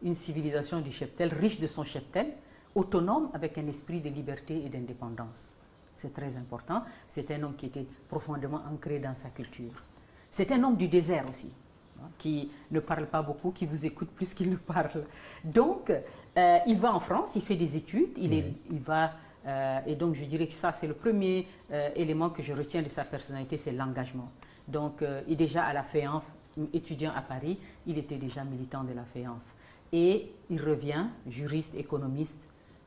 Speaker 2: Une civilisation du cheptel, riche de son cheptel, autonome avec un esprit de liberté et d'indépendance. C'est très important. C'est un homme qui était profondément ancré dans sa culture. C'est un homme du désert aussi, qui ne parle pas beaucoup, qui vous écoute plus qu'il ne parle. Donc, il va en France, il fait des études, et donc je dirais que ça, c'est le premier élément que je retiens de sa personnalité, c'est l'engagement. Donc, il est déjà à la FEANF, étudiant à Paris, il était déjà militant de la FEANF. Et il revient, juriste, économiste,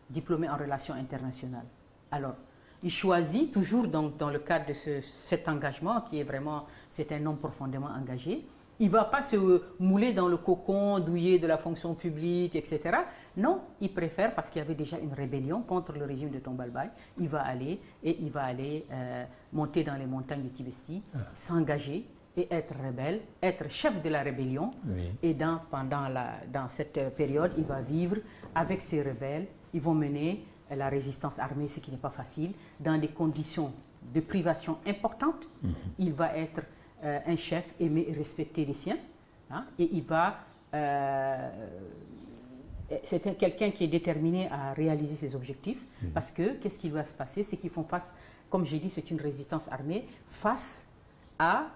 Speaker 2: diplômé en relations internationales. Alors, il choisit toujours dans le cadre de cet engagement qui est vraiment, c'est un homme profondément engagé. Il ne va pas se mouler dans le cocon douillet de la fonction publique, etc. Non, il préfère, parce qu'il y avait déjà une rébellion contre le régime de Tombalbaye, il va aller monter dans les montagnes du Tibesti, s'engager et être rebelle, être chef de la rébellion.
Speaker 1: Oui.
Speaker 2: Et dans cette période, il va vivre avec ces rebelles. Ils vont mener la résistance armée, ce qui n'est pas facile, dans des conditions de privation importantes. Il va être un chef aimé et respecté des siens. Hein, et il va... c'est quelqu'un qui est déterminé à réaliser ses objectifs, parce que qu'est-ce qui va se passer? C'est qu'ils font face, comme j'ai dit, c'est une résistance armée, face à,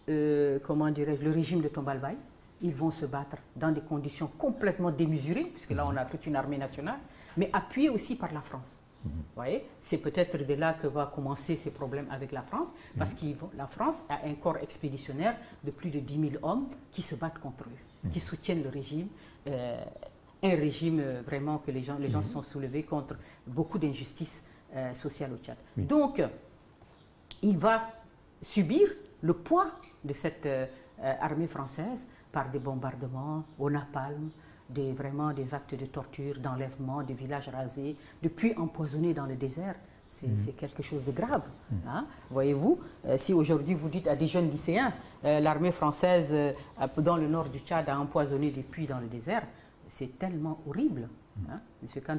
Speaker 2: comment dirais-je, le régime de Tombalbaye. Ils vont se battre dans des conditions complètement démesurées, puisque là on a toute une armée nationale, mais appuyée aussi par la France. Vous voyez, c'est peut-être de là que va commencer ces problèmes avec la France, parce que la France a un corps expéditionnaire de plus de 10 000 hommes qui se battent contre eux, qui soutiennent le régime, un régime vraiment que les gens se sont soulevés contre beaucoup d'injustices sociales au Tchad. Donc, il va subir le poids de cette armée française par des bombardements au napalm, vraiment des actes de torture, d'enlèvement, des villages rasés, de puits empoisonnés dans le désert. C'est quelque chose de grave. Hein? Voyez-vous, si aujourd'hui vous dites à des jeunes lycéens, l'armée française dans le nord du Tchad a empoisonné des puits dans le désert, c'est tellement horrible. Hein? Monsieur Kant,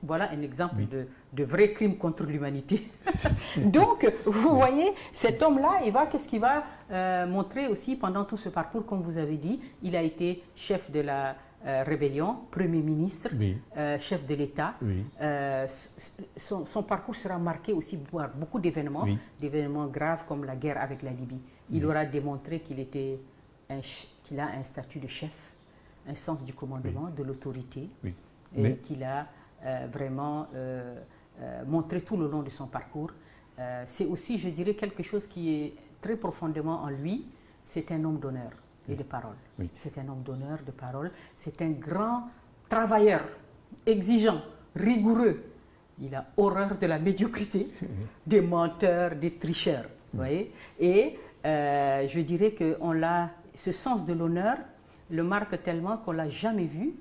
Speaker 2: voilà un exemple de vrai crime contre l'humanité. Donc, vous voyez, cet homme-là, qu'est-ce qu'il va montrer aussi pendant tout ce parcours, comme vous avez dit, il a été chef de la rébellion, Premier ministre, chef de l'État. Son parcours sera marqué aussi par beaucoup d'événements, d'événements graves comme la guerre avec la Libye. Il aura démontré qu'il a un statut de chef, un sens du commandement, de l'autorité, et qu'il a vraiment montré tout le long de son parcours. C'est aussi, je dirais, quelque chose qui est très profondément en lui, c'est un homme d'honneur et de parole. C'est un homme d'honneur, de parole. C'est un grand travailleur, exigeant, rigoureux. Il a horreur de la médiocrité, des menteurs, des tricheurs. Vous voyez? Et je dirais que ce sens de l'honneur le marque tellement qu'on ne l'a jamais vu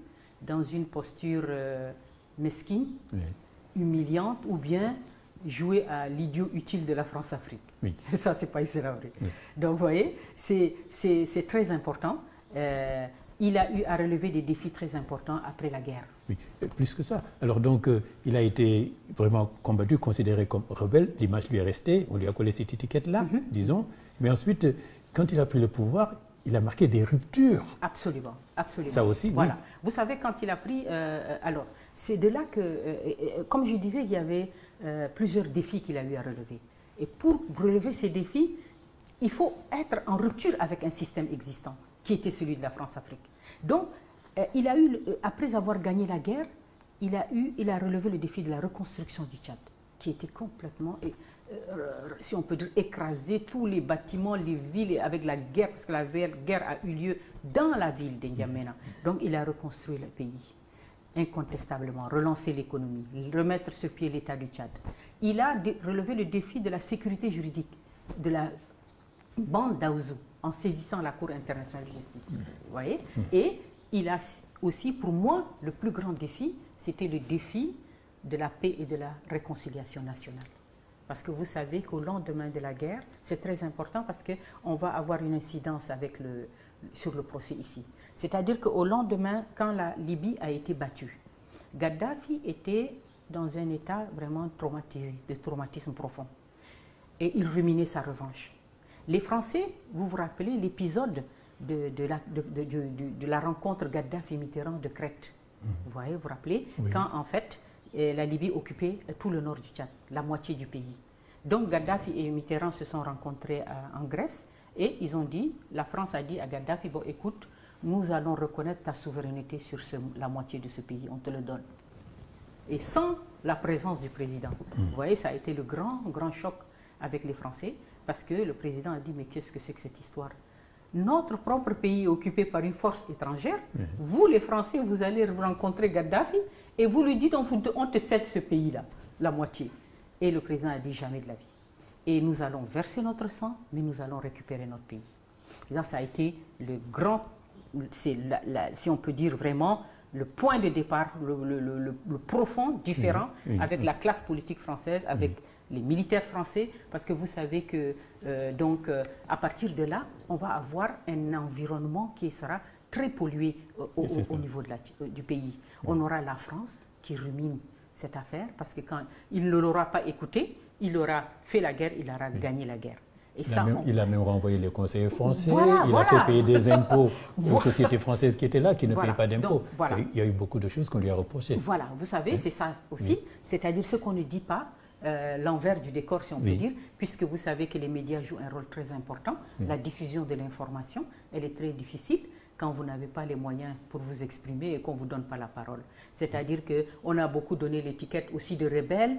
Speaker 2: dans une posture mesquine, humiliante, ou bien jouer à l'idiot utile de la France-Afrique. Ça, c'est pas vrai. Donc, vous voyez, c'est très important. Il a eu à relever des défis très importants après la guerre.
Speaker 1: Plus que ça. Alors donc, il a été vraiment combattu, considéré comme rebelle. L'image lui est restée. On lui a collé cette étiquette-là, disons. Mais ensuite, quand il a pris le pouvoir, il a marqué des ruptures.
Speaker 2: Absolument, absolument.
Speaker 1: Ça aussi,
Speaker 2: voilà. Vous savez, quand il a pris... alors, c'est de là que, comme je disais, il y avait plusieurs défis qu'il a eu à relever. Et pour relever ces défis, il faut être en rupture avec un système existant, qui était celui de la France-Afrique. Donc, il a eu, après avoir gagné la guerre, il a relevé le défi de la reconstruction du Tchad, qui était complètement... si on peut dire, écraser tous les bâtiments, les villes avec la guerre, parce que la guerre a eu lieu dans la ville d'Indiamena. Donc il a reconstruit le pays, incontestablement, relancer l'économie, remettre sur pied l'État du Tchad. Il a relevé le défi de la sécurité juridique, de la bande d'Aouzou, en saisissant la Cour internationale de justice. Vous voyez? Et il a aussi, pour moi, le plus grand défi, c'était le défi de la paix et de la réconciliation nationale. Parce que vous savez qu'au lendemain de la guerre, c'est très important parce qu'on va avoir une incidence sur le procès ici. C'est-à-dire qu'au lendemain, quand la Libye a été battue, Kadhafi était dans un état vraiment traumatisé, de traumatisme profond. Et il ruminait sa revanche. Les Français, vous vous rappelez l'épisode de la rencontre Kadhafi-Mitterrand de Crète. Vous voyez, vous vous rappelez, quand en fait, la Libye occupait tout le nord du Tchad, la moitié du pays. Donc Kadhafi et Mitterrand se sont rencontrés en Grèce et ils ont dit, la France a dit à Kadhafi, bon écoute, nous allons reconnaître ta souveraineté sur la moitié de ce pays, on te le donne. Et sans la présence du président. Vous voyez, ça a été le grand choc avec les Français parce que le président a dit, mais qu'est-ce que c'est que cette histoire? Notre propre pays est occupé par une force étrangère. Vous, les Français, vous allez rencontrer Kadhafi et vous lui dites, on te cède ce pays-là, la moitié. Et le président a dit, jamais de la vie. Et nous allons verser notre sang, mais nous allons récupérer notre pays. Et là, ça a été le grand, si on peut dire vraiment, le point de départ, le profond différent avec la classe politique française, avec les militaires français, parce que vous savez que à partir de là, on va avoir un environnement qui sera très pollué au niveau du pays. On aura la France qui rumine cette affaire, parce que quand il ne l'aura pas écouté, il aura fait la guerre, il aura gagné la guerre. Et
Speaker 1: il a même renvoyé les conseillers français, il a fait payer des impôts aux sociétés françaises qui étaient là, qui ne payaient pas d'impôts. Il y a eu beaucoup de choses qu'on lui a reprochées.
Speaker 2: Voilà, vous savez, c'est ça aussi, c'est-à-dire ce qu'on ne dit pas, l'envers du décor, si on peut dire, puisque vous savez que les médias jouent un rôle très important. La diffusion de l'information, elle est très difficile quand vous n'avez pas les moyens pour vous exprimer et qu'on ne vous donne pas la parole. C'est-à-dire qu'on a beaucoup donné l'étiquette aussi de rebelle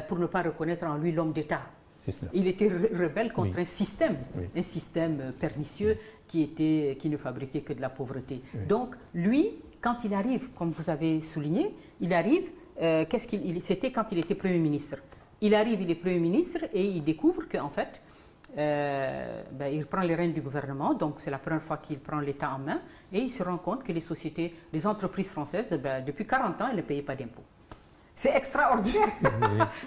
Speaker 2: pour ne pas reconnaître en lui l'homme d'État. Il était rebelle contre un système pernicieux qui ne fabriquait que de la pauvreté. Donc, lui, quand il arrive, comme vous avez souligné, il arrive, c'était quand il était Premier ministre. Il arrive, il est Premier ministre et il découvre qu'en fait, il prend les rênes du gouvernement, donc c'est la première fois qu'il prend l'État en main, et il se rend compte que les entreprises françaises, depuis 40 ans, elles ne payaient pas d'impôts. C'est extraordinaire.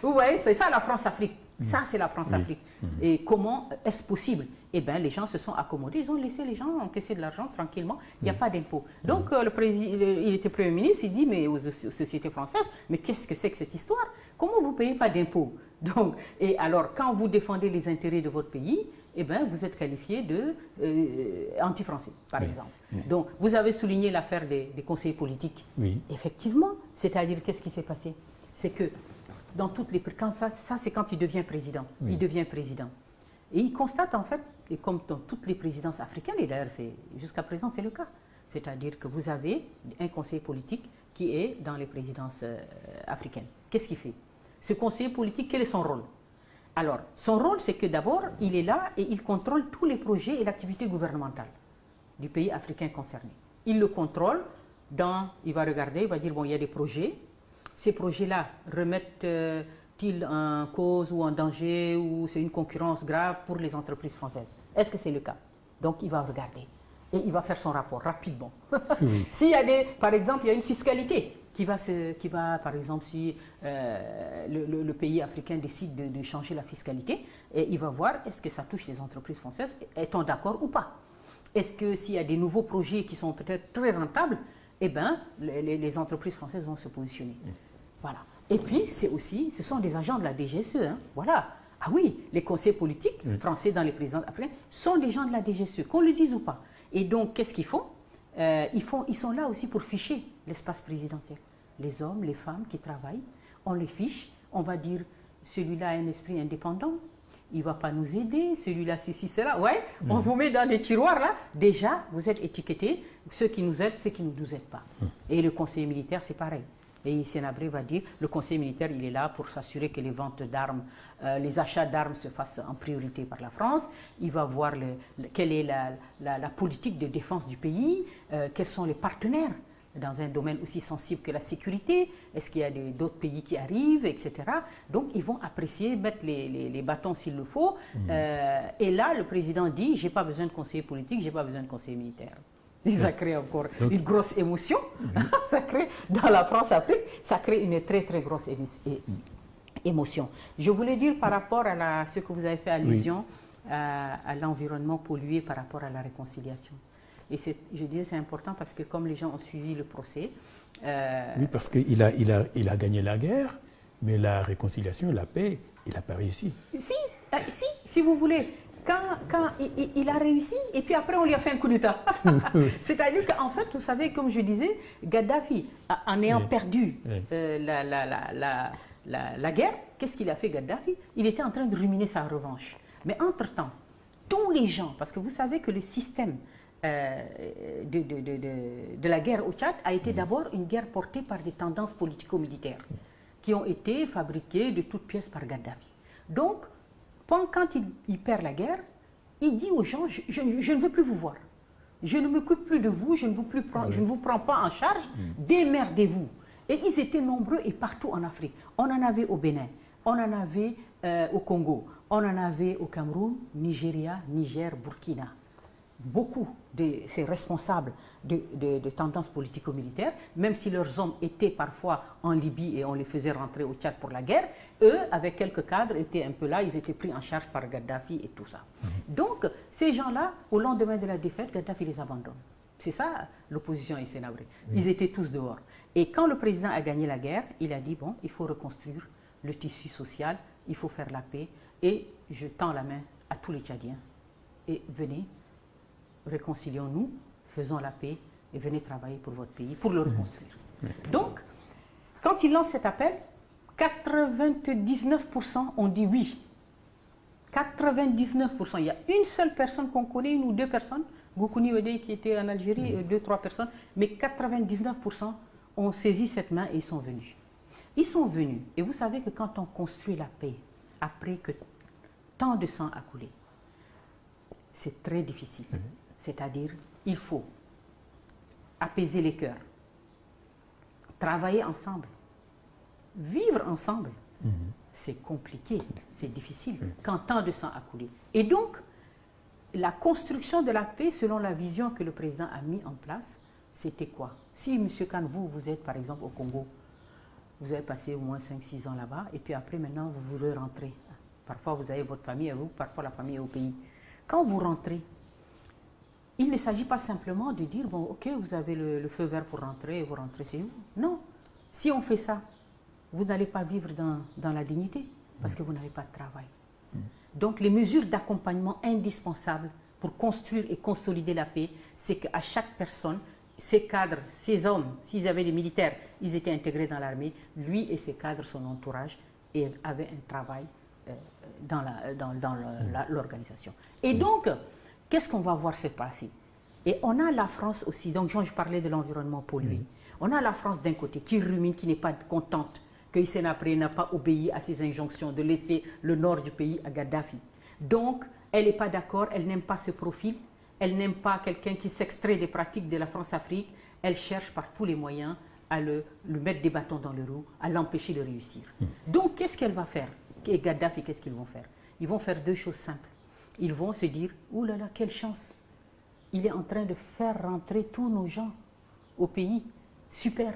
Speaker 2: Vous voyez, c'est ça la France-Afrique. Ça, c'est la France-Afrique. Et comment est-ce possible? Eh bien, les gens se sont accommodés, ils ont laissé les gens encaisser de l'argent tranquillement, il n'y a pas d'impôt. Donc, il était Premier ministre, il dit mais aux sociétés françaises, mais qu'est-ce que c'est que cette histoire? Comment vous ne payez pas d'impôt? Donc, et alors, quand vous défendez les intérêts de votre pays, eh bien, vous êtes qualifié de anti-français, par exemple. Donc, vous avez souligné l'affaire des conseillers politiques. Effectivement, c'est-à-dire, qu'est-ce qui s'est passé? C'est que dans toutes les... Ça c'est quand il devient président. Il devient président. Et il constate, en fait, et comme dans toutes les présidences africaines, et d'ailleurs, jusqu'à présent, c'est le cas. C'est-à-dire que vous avez un conseiller politique qui est dans les présidences africaines. Qu'est-ce qu'il fait? Ce conseiller politique, quel est son rôle? Alors, son rôle, c'est que d'abord, il est là et il contrôle tous les projets et l'activité gouvernementale du pays africain concerné. Il le contrôle, il va regarder, il va dire, bon, il y a des projets. Ces projets-là remettent-ils en cause ou en danger ou c'est une concurrence grave pour les entreprises françaises? Est-ce que c'est le cas? Donc, il va regarder et il va faire son rapport rapidement. S'il y a par exemple, il y a une fiscalité qui va par exemple, si le pays africain décide de changer la fiscalité, et il va voir est-ce que ça touche les entreprises françaises, est-on d'accord ou pas? Est-ce que s'il y a des nouveaux projets qui sont peut-être très rentables, eh bien, les entreprises françaises vont se positionner. Voilà. Et puis, ce sont des agents de la DGSE. Hein. Voilà. Ah oui, les conseillers politiques français dans les présidents africains sont des gens de la DGSE, qu'on le dise ou pas. Et donc, qu'est-ce qu'ils font? Ils sont là aussi pour ficher l'espace présidentiel. Les hommes, les femmes qui travaillent, on les fiche. On va dire, celui-là a un esprit indépendant. Il ne va pas nous aider, celui-là, ceci, cela. Ouais, on vous met dans des tiroirs, là. Déjà, vous êtes étiquetés, ceux qui nous aident, ceux qui ne nous aident pas. Et le conseiller militaire, c'est pareil. Et Sénabré va dire, le conseiller militaire, il est là pour s'assurer que les ventes d'armes, les achats d'armes se fassent en priorité par la France. Il va voir quelle est la politique de défense du pays, quels sont les partenaires dans un domaine aussi sensible que la sécurité, est-ce qu'il y a d'autres pays qui arrivent, etc. Donc, ils vont apprécier, mettre les bâtons s'il le faut. Et là, le président dit, j'ai pas besoin de conseiller politique, j'ai pas besoin de conseiller militaire. Et ça crée encore une grosse émotion. Ça crée, dans la France-Afrique, ça crée une très, très grosse émotion. Je voulais dire par rapport à ce que vous avez fait allusion à l'environnement pollué par rapport à la réconciliation. Et je disais c'est important parce que comme les gens ont suivi le procès...
Speaker 1: Oui, parce qu'il a gagné la guerre, mais la réconciliation, la paix, il n'a pas réussi.
Speaker 2: Si vous voulez. Quand il a réussi, et puis après on lui a fait un coup d'État. C'est-à-dire qu'en fait, vous savez, comme je disais, Gaddafi, en ayant perdu la guerre, qu'est-ce qu'il a fait Gaddafi? Il était en train de ruminer sa revanche. Mais entre-temps, tous les gens, parce que vous savez que le système de la guerre au Tchad a été d'abord une guerre portée par des tendances politico-militaires qui ont été fabriquées de toutes pièces par Gaddafi. Donc, quand il perd la guerre, il dit aux gens, je ne veux plus vous voir. Je ne m'occupe plus de vous, je ne vous prends pas en charge, démerdez-vous. Et ils étaient nombreux et partout en Afrique. On en avait au Bénin, on en avait au Congo, on en avait au Cameroun, Nigeria, Niger, Burkina. beaucoup de ces responsables de tendances politico-militaires, même si leurs hommes étaient parfois en Libye et on les faisait rentrer au Tchad pour la guerre, eux, avec quelques cadres, étaient un peu là, ils étaient pris en charge par Gaddafi et tout ça. Donc, ces gens-là, au lendemain de la défaite, Gaddafi les abandonne. C'est ça l'opposition et Sénabré. Ils étaient tous dehors. Et quand le président a gagné la guerre, il a dit, bon, il faut reconstruire le tissu social, il faut faire la paix, et je tends la main à tous les Tchadiens. Et venez, réconcilions-nous, faisons la paix et venez travailler pour votre pays, pour le reconstruire. Donc, quand il lance cet appel, 99% ont dit oui. 99%. Il y a une seule personne qu'on connaît, une ou deux personnes, Goukouni Wedei qui était en Algérie, deux, trois personnes, mais 99% ont saisi cette main et ils sont venus. Ils sont venus. Et vous savez que quand on construit la paix, après que tant de sang a coulé, c'est très difficile. C'est-à-dire, il faut apaiser les cœurs, travailler ensemble, vivre ensemble. C'est compliqué, c'est difficile, quand tant de sang a coulé. Et donc, la construction de la paix, selon la vision que le président a mis en place, c'était quoi? Si, M. Khan, vous êtes par exemple au Congo, vous avez passé au moins 5-6 ans là-bas, et puis après, maintenant, vous voulez rentrer. Parfois, vous avez votre famille à vous, parfois la famille est au pays. Quand vous rentrez, il ne s'agit pas simplement de dire, bon, ok, vous avez le feu vert pour rentrer, vous rentrez chez vous. Non. Si on fait ça, vous n'allez pas vivre dans la dignité, parce que vous n'avez pas de travail. Donc, les mesures d'accompagnement indispensables pour construire et consolider la paix, c'est qu'à chaque personne, ses cadres, ses hommes, s'ils avaient des militaires, ils étaient intégrés dans l'armée, lui et ses cadres, son entourage, et avaient un travail dans l'organisation. Et donc, qu'est-ce qu'on va voir se passer? Et on a la France aussi, donc je parlais de l'environnement pollué. On a la France d'un côté qui rumine, qui n'est pas contente que Hissène Habré n'a pas obéi à ses injonctions de laisser le nord du pays à Gaddafi. Donc, elle n'est pas d'accord, elle n'aime pas ce profil, elle n'aime pas quelqu'un qui s'extrait des pratiques de la France-Afrique, elle cherche par tous les moyens à le mettre des bâtons dans les roues, à l'empêcher de réussir. Donc, qu'est-ce qu'elle va faire? Et Gaddafi, qu'est-ce qu'ils vont faire? Ils vont faire deux choses simples. Ils vont se dire, ouh là là, quelle chance! Il est en train de faire rentrer tous nos gens au pays. Super!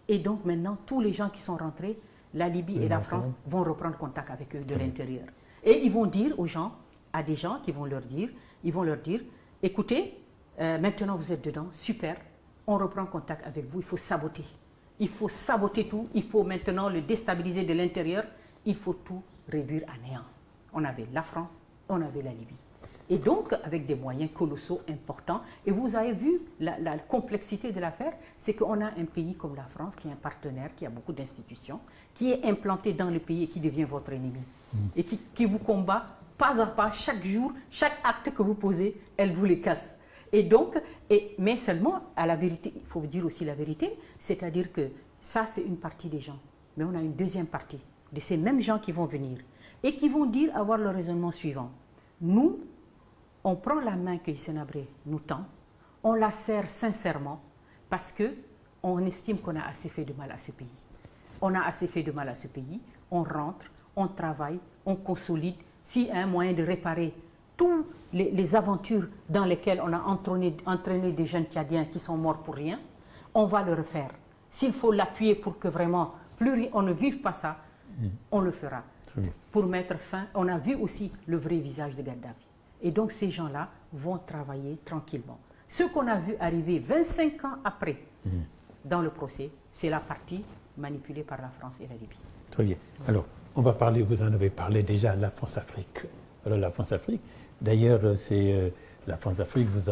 Speaker 2: Et donc maintenant, tous les gens qui sont rentrés, la Libye et la France vont reprendre contact avec eux de l'intérieur. Et ils vont dire aux gens, à des gens qui vont leur dire, ils vont leur dire, écoutez, maintenant vous êtes dedans, super, on reprend contact avec vous, il faut saboter. Il faut saboter tout, il faut maintenant le déstabiliser de l'intérieur, il faut tout réduire à néant. On avait la France, on avait la Libye. Et donc, avec des moyens colossaux importants, et vous avez vu la complexité de l'affaire, c'est qu'on a un pays comme la France, qui est un partenaire, qui a beaucoup d'institutions, qui est implanté dans le pays et qui devient votre ennemi, et qui vous combat pas à pas, chaque jour, chaque acte que vous posez, elle vous les casse. Et donc, mais seulement, à la vérité, il faut vous dire aussi la vérité, c'est-à-dire que ça, c'est une partie des gens. Mais on a une deuxième partie de ces mêmes gens qui vont venir et qui vont dire, avoir le raisonnement suivant. Nous, on prend la main que Hissène Habré nous tend, on la serre sincèrement parce qu'on estime qu'on a assez fait de mal à ce pays. On a assez fait de mal à ce pays, on rentre, on travaille, on consolide. S'il y a un moyen de réparer toutes les aventures dans lesquelles on a entraîné des jeunes Tchadiens qui sont morts pour rien, on va le refaire. S'il faut l'appuyer pour que vraiment on ne vive pas ça, on le fera. Pour mettre fin, on a vu aussi le vrai visage de Gaddafi. Et donc ces gens-là vont travailler tranquillement. Ce qu'on a vu arriver 25 ans après dans le procès, c'est la partie manipulée par la France et la Libye.
Speaker 1: Très bien. Alors, on va parler, vous en avez parlé déjà, la France-Afrique. Alors la France-Afrique, d'ailleurs, c'est la France-Afrique, vous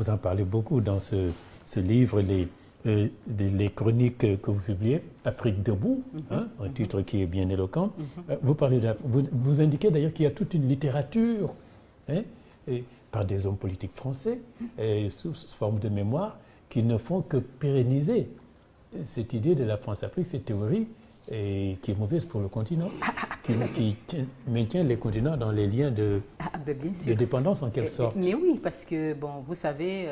Speaker 1: en parlez beaucoup dans ce livre, les chroniques que vous publiez, Afrique debout, un titre qui est bien éloquent. Vous indiquez d'ailleurs qu'il y a toute une littérature par des hommes politiques français, sous forme de mémoire, qui ne font que pérenniser cette idée de la France-Afrique, cette théorie, qui est mauvaise pour le continent, qui maintient les continents dans les liens de dépendance en quelque sorte.
Speaker 2: Mais oui, parce que, bon, vous savez,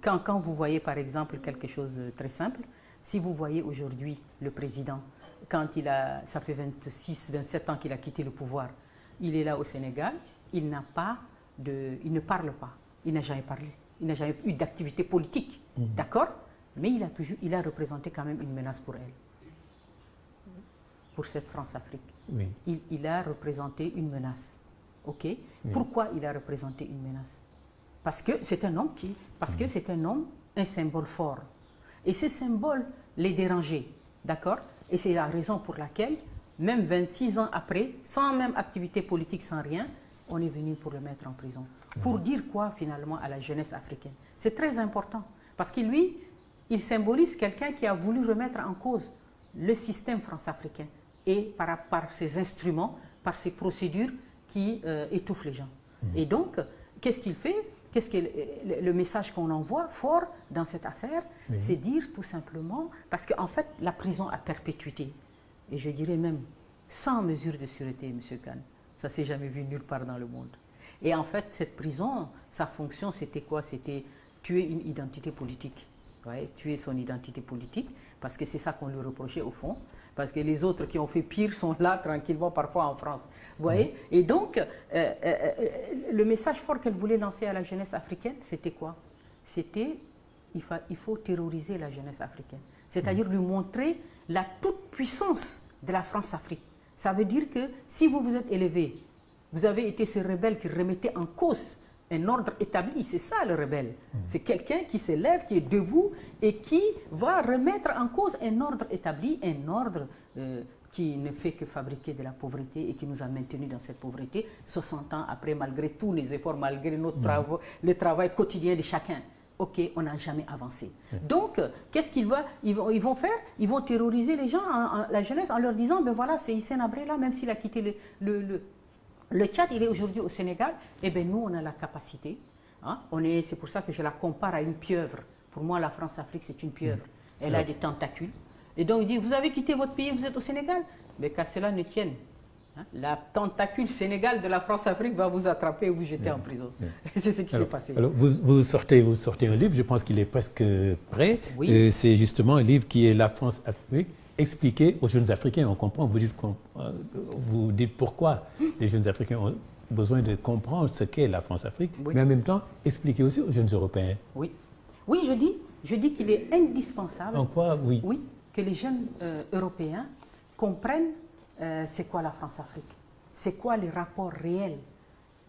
Speaker 2: quand vous voyez par exemple quelque chose de très simple, si vous voyez aujourd'hui le président, quand ça fait 26, 27 ans qu'il a quitté le pouvoir, il est là au Sénégal, il n'a pas il ne parle pas, il n'a jamais parlé, il n'a jamais eu d'activité politique, d'accord? Mais il a représenté quand même une menace pour elle, pour cette France-Afrique.
Speaker 1: Oui.
Speaker 2: Il a représenté une menace, ok? Oui. Pourquoi il a représenté une menace? Parce que c'est un homme un symbole fort. Et ce symbole les dérangeait, d'accord? Et c'est la raison pour laquelle, même 26 ans après, sans même activité politique, sans rien, on est venu pour le mettre en prison. Pour dire quoi finalement à la jeunesse africaine? C'est très important. Parce que lui, il symbolise quelqu'un qui a voulu remettre en cause le système france-africain. Et par ses instruments, par ses procédures qui étouffent les gens. Et donc, qu'est-ce qu'il fait? Le message qu'on envoie fort dans cette affaire, c'est dire tout simplement, parce qu'en fait, la prison à perpétuité, et je dirais même sans mesure de sûreté, M. Khan, ça ne s'est jamais vu nulle part dans le monde. Et en fait, cette prison, sa fonction, c'était quoi? C'était tuer une identité politique. Ouais, tuer son identité politique, parce que c'est ça qu'on lui reprochait au fond, parce que les autres qui ont fait pire sont là tranquillement parfois en France. Vous voyez? Et donc, le message fort qu'elle voulait lancer à la jeunesse africaine, c'était quoi? C'était il faut terroriser la jeunesse africaine. C'est-à-dire lui montrer la toute-puissance de la France-Afrique. Ça veut dire que si vous vous êtes élevé, vous avez été ces rebelles qui remettaient en cause un ordre établi, c'est ça le rebelle. C'est quelqu'un qui s'élève, qui est debout et qui va remettre en cause un ordre établi, un ordre qui ne fait que fabriquer de la pauvreté et qui nous a maintenus dans cette pauvreté 60 ans après, malgré tous les efforts, malgré notre travaux, le travail quotidien de chacun. Ok, on n'a jamais avancé. Donc, qu'est-ce qu'ils vont faire? Ils vont terroriser les gens, la jeunesse, en leur disant, ben voilà, c'est Hissène Habré là, même s'il a quitté le Tchad, il est aujourd'hui au Sénégal, et bien nous, on a la capacité. Hein, c'est pour ça que je la compare à une pieuvre. Pour moi, la France-Afrique, c'est une pieuvre. Elle a des tentacules. Et donc, il dit, vous avez quitté votre pays, vous êtes au Sénégal. Mais qu'à cela ne tienne. Hein, la tentacule Sénégal de la France-Afrique va vous attraper et vous jeter en prison. C'est ce qui s'est passé.
Speaker 1: Alors, vous sortez un livre, je pense qu'il est presque prêt. Oui. C'est justement un livre qui est La France-Afrique. Expliquer aux jeunes Africains, on comprend, vous dites pourquoi les jeunes Africains ont besoin de comprendre ce qu'est la France-Afrique, mais en même temps, expliquer aussi aux jeunes Européens.
Speaker 2: Oui, je dis qu'il est indispensable que les jeunes Européens comprennent c'est quoi la France-Afrique, c'est quoi les rapports réels,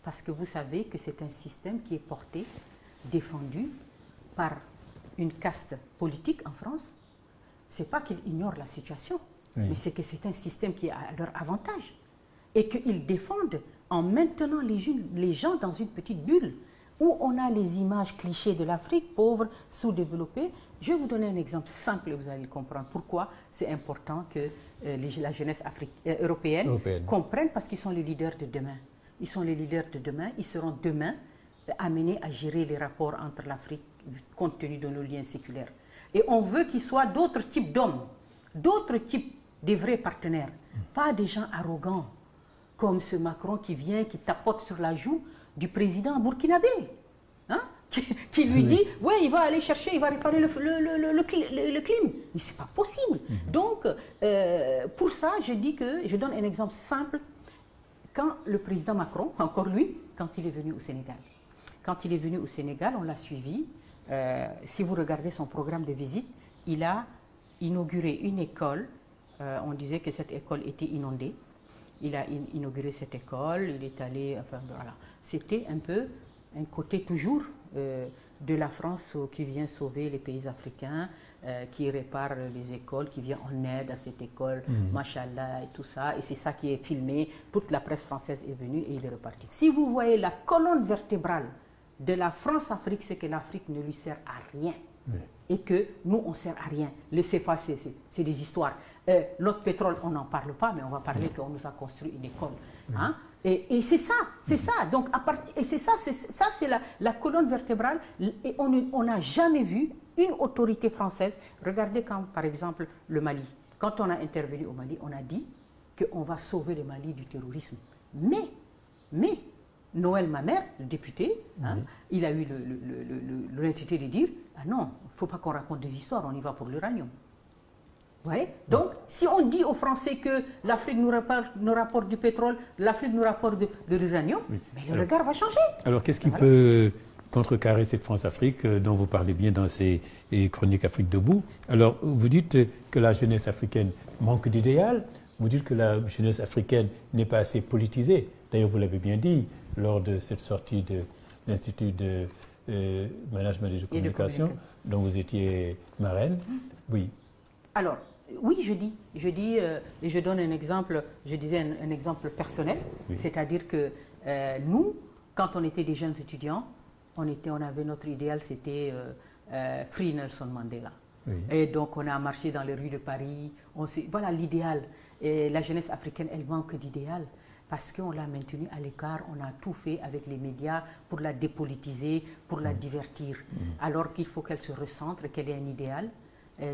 Speaker 2: parce que vous savez que c'est un système qui est porté, défendu par une caste politique en France. Ce n'est pas qu'ils ignorent la situation, mais c'est que c'est un système qui est à leur avantage. Et qu'ils défendent en maintenant les gens dans une petite bulle, où on a les images clichés de l'Afrique, pauvre, sous-développée. Je vais vous donner un exemple simple et vous allez comprendre pourquoi c'est important que la jeunesse européenne comprenne, parce qu'ils sont les leaders de demain. Ils sont les leaders de demain, ils seront demain amenés à gérer les rapports entre l'Afrique, compte tenu de nos liens séculaires. Et on veut qu'il soit d'autres types d'hommes, d'autres types de vrais partenaires, pas des gens arrogants, comme ce Macron qui vient, qui tapote sur la joue du président burkinabé, hein, qui lui dit, ouais, il va aller chercher, il va réparer le clim. Mais ce n'est pas possible. Donc, pour ça, je donne un exemple simple. Quand le président Macron, encore lui, quand il est venu au Sénégal. Quand il est venu au Sénégal, on l'a suivi. Si vous regardez son programme de visite, il a inauguré une école. On disait que cette école était inondée. Il a inauguré cette école, il est allé... Enfin, voilà. C'était un peu un côté toujours de la France qui vient sauver les pays africains, qui répare les écoles, qui vient en aide à cette école, machallah et tout ça. Et c'est ça qui est filmé. Toute la presse française est venue et il est reparti. Si vous voyez la colonne vertébrale de la France-Afrique, c'est que l'Afrique ne lui sert à rien. Et que nous, on ne sert à rien. Le CFA, c'est des histoires. Notre pétrole, on n'en parle pas, mais on va parler qu'on nous a construit une école. Hein? Et c'est ça, c'est ça. Donc, et c'est ça, c'est la colonne vertébrale. Et on n'a jamais vu une autorité française. Regardez quand, par exemple, le Mali. Quand on a intervenu au Mali, on a dit qu'on va sauver le Mali du terrorisme. Mais Noël Mamère, le député, hein, il a eu l'honnêteté de dire « Ah non, il ne faut pas qu'on raconte des histoires, on y va pour l'uranium. » Ouais. Donc, si on dit aux Français que l'Afrique nous rapporte du pétrole, l'Afrique nous rapporte de l'uranium, mais le regard va changer.
Speaker 1: Alors, qu'est-ce qui peut contrecarrer cette France-Afrique dont vous parlez bien dans ces chroniques Afrique debout? Alors, vous dites que la jeunesse africaine manque d'idéal, vous dites que la jeunesse africaine n'est pas assez politisée. D'ailleurs, vous l'avez bien dit lors de cette sortie de l'Institut de Management et de Communication, dont vous étiez marraine. Oui.
Speaker 2: Alors, oui, je dis, et je donne un exemple, je disais un exemple personnel, c'est-à-dire que nous, quand on était des jeunes étudiants, on avait notre idéal, c'était Free Nelson Mandela. Oui. Et donc, on a marché dans les rues de Paris, voilà l'idéal. Et la jeunesse africaine, elle manque d'idéal parce qu'on l'a maintenue à l'écart, on a tout fait avec les médias pour la dépolitiser, pour la divertir. Alors qu'il faut qu'elle se recentre, qu'elle ait un idéal.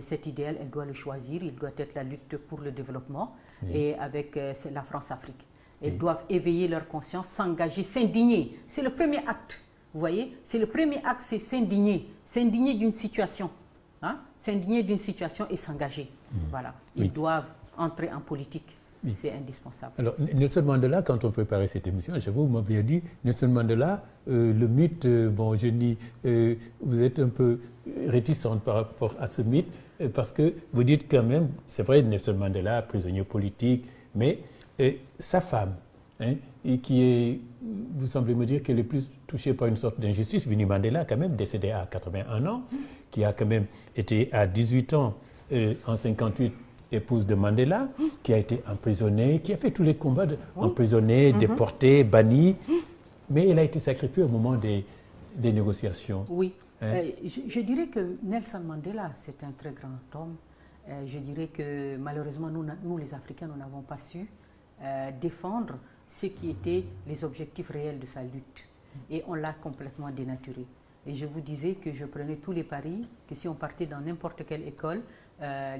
Speaker 2: Cet idéal, elle doit le choisir, il doit être la lutte pour le développement et avec la France-Afrique. Elles doivent éveiller leur conscience, s'engager, s'indigner. C'est le premier acte, vous voyez? C'est le premier acte, c'est s'indigner d'une situation. Hein? S'indigner d'une situation et s'engager. Voilà. Ils doivent entrer en politique. C'est indispensable.
Speaker 1: Alors, Nelson Mandela, quand on préparait cette émission, j'avoue, vous m'aviez dit, Nelson Mandela, le mythe, bon, je dis, vous êtes un peu réticente par rapport à ce mythe, parce que vous dites quand même, c'est vrai, Nelson Mandela, prisonnier politique, mais sa femme, hein, et qui est, vous semblez me dire qu'elle est plus touchée par une sorte d'injustice, Winnie Mandela, quand même, décédée à 81 ans, qui a quand même été à 18 ans, en 58, épouse de Mandela, qui a été emprisonnée, qui a fait tous les combats, emprisonnée, déportée, bannie, mais elle a été sacrifiée au moment des négociations.
Speaker 2: Oui, hein? Je dirais que Nelson Mandela, c'est un très grand homme. Je dirais que malheureusement, nous les Africains, nous n'avons pas su défendre ce qui étaient les objectifs réels de sa lutte. Et on l'a complètement dénaturé. Et je vous disais que je prenais tous les paris, que si on partait dans n'importe quelle école,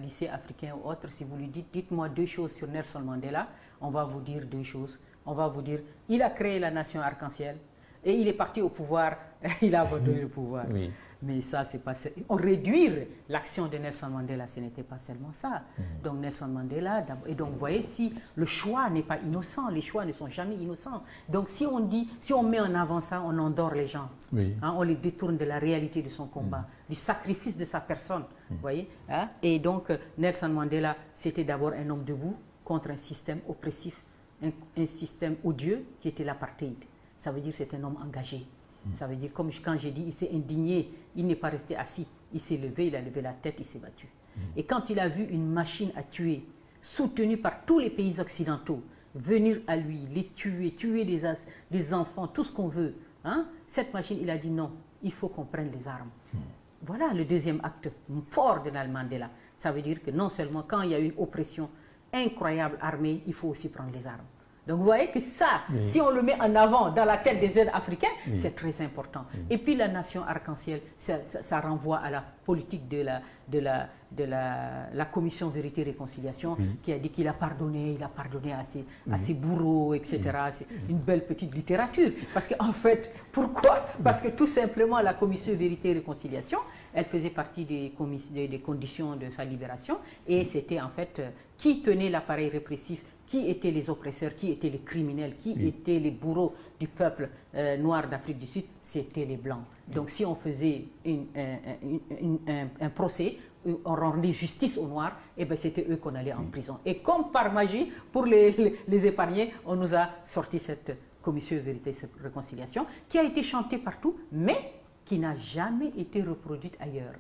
Speaker 2: lycée africain ou autre, si vous lui dites, dites-moi deux choses sur Nelson Mandela, on va vous dire deux choses. On va vous dire, il a créé la nation arc-en-ciel et il est parti au pouvoir, il a abandonné le pouvoir. Oui. Mais ça, c'est pas... On réduire l'action de Nelson Mandela, ce n'était pas seulement ça. Donc Nelson Mandela, et donc vous voyez, si le choix n'est pas innocent, les choix ne sont jamais innocents. Donc si on dit, si on met en avant ça, on endort les gens. Oui. Hein, on les détourne de la réalité de son combat, du sacrifice de sa personne. Vous voyez, hein? Et donc Nelson Mandela, c'était d'abord un homme debout contre un système oppressif, un système odieux qui était l'apartheid. Ça veut dire que c'est un homme engagé. Ça veut dire, comme quand j'ai dit, il s'est indigné, il n'est pas resté assis, il s'est levé, il a levé la tête, il s'est battu. Et quand il a vu une machine à tuer, soutenue par tous les pays occidentaux, venir à lui, les tuer, tuer des enfants, tout ce qu'on veut, hein, cette machine, il a dit non, il faut qu'on prenne les armes. Voilà le deuxième acte fort de Nelson Mandela. Ça veut dire que non seulement quand il y a une oppression incroyable armée, il faut aussi prendre les armes. Donc vous voyez que ça, si on le met en avant dans la tête des jeunes africains, c'est très important. Et puis la nation arc-en-ciel, ça renvoie à la politique de la commission Vérité et Réconciliation qui a dit qu'il a pardonné à ses bourreaux, etc. C'est une belle petite littérature. Parce qu'en fait, pourquoi? Parce que tout simplement la commission Vérité et Réconciliation, elle faisait partie des conditions de sa libération et c'était en fait qui tenait l'appareil répressif, qui étaient les oppresseurs, qui étaient les criminels, qui étaient les bourreaux du peuple noir d'Afrique du Sud, c'était les Blancs. Donc si on faisait un procès, on rendait justice aux Noirs, et ben c'était eux qu'on allait en prison. Et comme par magie, pour les épargner, on nous a sorti cette commission Vérité et Réconciliation, qui a été chantée partout, mais qui n'a jamais été reproduite ailleurs.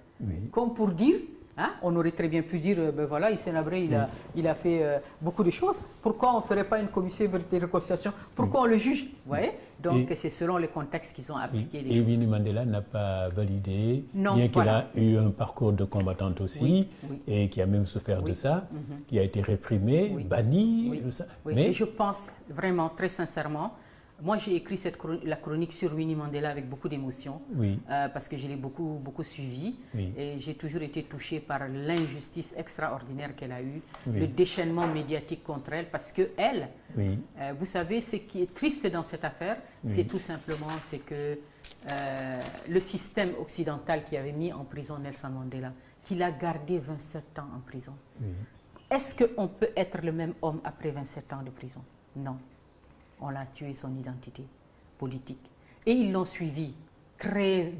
Speaker 2: Comme pour dire... Hein? On aurait très bien pu dire, ben voilà, Hissène Habré, il a fait beaucoup de choses. Pourquoi on ne ferait pas une commission Vérité et Réconciliation? Pourquoi on le juge? Vous voyez? Donc c'est selon les contextes qu'ils ont appliqué. Et
Speaker 1: Winnie Mandela n'a pas validé, bien qu'il a eu un parcours de combattante aussi, et qui a même souffert de ça, qui a été réprimé, banni.
Speaker 2: Mais je pense vraiment, très sincèrement, moi, j'ai écrit la chronique sur Winnie Mandela avec beaucoup d'émotion, parce que je l'ai beaucoup suivi, et j'ai toujours été touchée par l'injustice extraordinaire qu'elle a eue, le déchaînement médiatique contre elle, parce que elle, vous savez, ce qui est triste dans cette affaire, c'est tout simplement, c'est que le système occidental qui avait mis en prison Nelson Mandela, qui l'a gardé 27 ans en prison. Oui. Est-ce qu'on peut être le même homme après 27 ans de prison? Non. On l'a tué son identité politique. Et ils l'ont suivi, créé,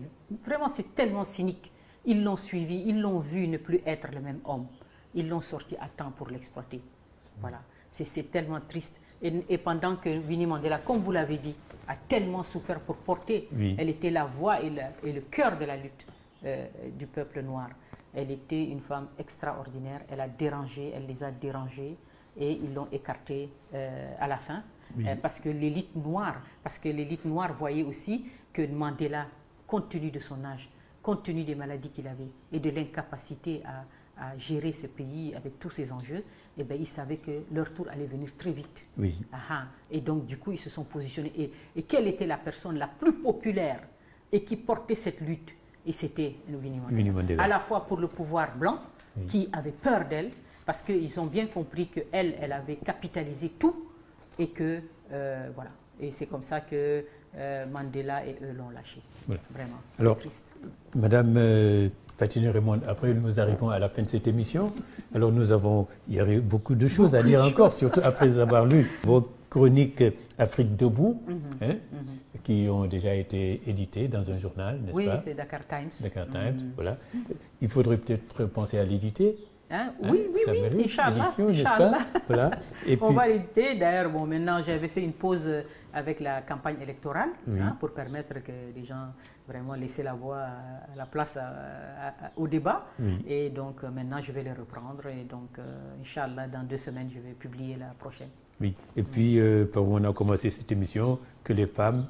Speaker 2: vraiment c'est tellement cynique. Ils l'ont suivi, ils l'ont vu ne plus être le même homme. Ils l'ont sorti à temps pour l'exploiter. Voilà, c'est tellement triste. Et pendant que Winnie Mandela, comme vous l'avez dit, a tellement souffert pour porter, oui. Elle était la voix et le cœur de la lutte du peuple noir. Elle était une femme extraordinaire, elle a dérangé, elle les a dérangés et ils l'ont écartée à la fin. Oui. Parce que l'élite noire voyait aussi que Mandela, compte tenu de son âge, compte tenu des maladies qu'il avait et de l'incapacité à gérer ce pays avec tous ses enjeux, eh bien, ils savaient que leur tour allait venir très vite. Oui. Et donc, du coup, ils se sont positionnés. Et quelle était la personne la plus populaire et qui portait cette lutte? Et c'était Winnie Mandela. À la fois pour le pouvoir blanc, oui. Qui avait peur d'elle, parce qu'ils ont bien compris qu'elle, elle avait capitalisé tout, et que, voilà. Et c'est comme ça que Mandela et eux l'ont lâché. Voilà. Vraiment.
Speaker 1: Alors,
Speaker 2: triste.
Speaker 1: Madame Fatimé Raymonde, après nous arrivons à la fin de cette émission. Alors il y aurait beaucoup de choses à dire encore, surtout après avoir lu vos chroniques Afrique debout, qui ont déjà été éditées dans un journal, n'est-ce pas?
Speaker 2: Oui, c'est Dakar Times.
Speaker 1: Dakar Times, voilà. Il faudrait peut-être penser à l'éditer.
Speaker 2: Oui, Inch'Allah.
Speaker 1: Voilà.
Speaker 2: On va l'éditer. D'ailleurs, bon, maintenant, j'avais fait une pause avec la campagne électorale, oui. Pour permettre que les gens vraiment laisser la voix, la place au débat. Oui. Et donc, maintenant, je vais les reprendre. Et donc, Inch'Allah, dans 2 semaines, je vais publier la prochaine.
Speaker 1: Oui. Et puis, on a commencé cette émission, que les femmes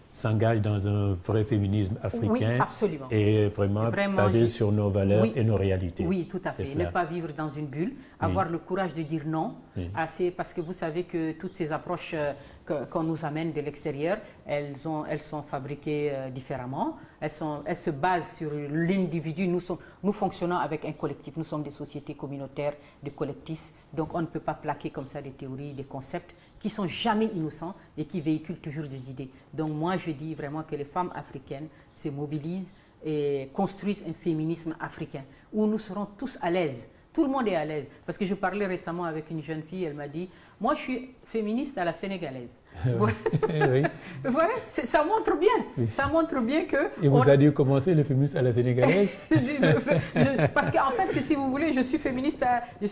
Speaker 1: s'engagent dans un vrai féminisme africain,
Speaker 2: oui, absolument.
Speaker 1: Et vraiment basé sur nos valeurs, oui. Et nos réalités.
Speaker 2: Oui, tout à fait. Ne pas vivre dans une bulle, avoir oui. Le courage de dire non, oui. Parce que vous savez que toutes ces approches qu'on nous amène de l'extérieur, elles sont fabriquées différemment, elles se basent sur l'individu. Nous fonctionnons avec un collectif, nous sommes des sociétés communautaires, des collectifs, donc on ne peut pas plaquer comme ça des théories, des concepts qui sont jamais innocents et qui véhiculent toujours des idées. Donc moi, je dis vraiment que les femmes africaines se mobilisent et construisent un féminisme africain où nous serons tous à l'aise. Tout le monde est à l'aise. Parce que je parlais récemment avec une jeune fille, elle m'a dit « Moi, je suis féministe à la sénégalaise. » Oui. Voilà, ça montre bien. Oui. Ça montre bien que...
Speaker 1: Et vous avez commencé le féminisme à la sénégalaise?
Speaker 2: Parce qu'en fait, si vous voulez, je suis féministe, je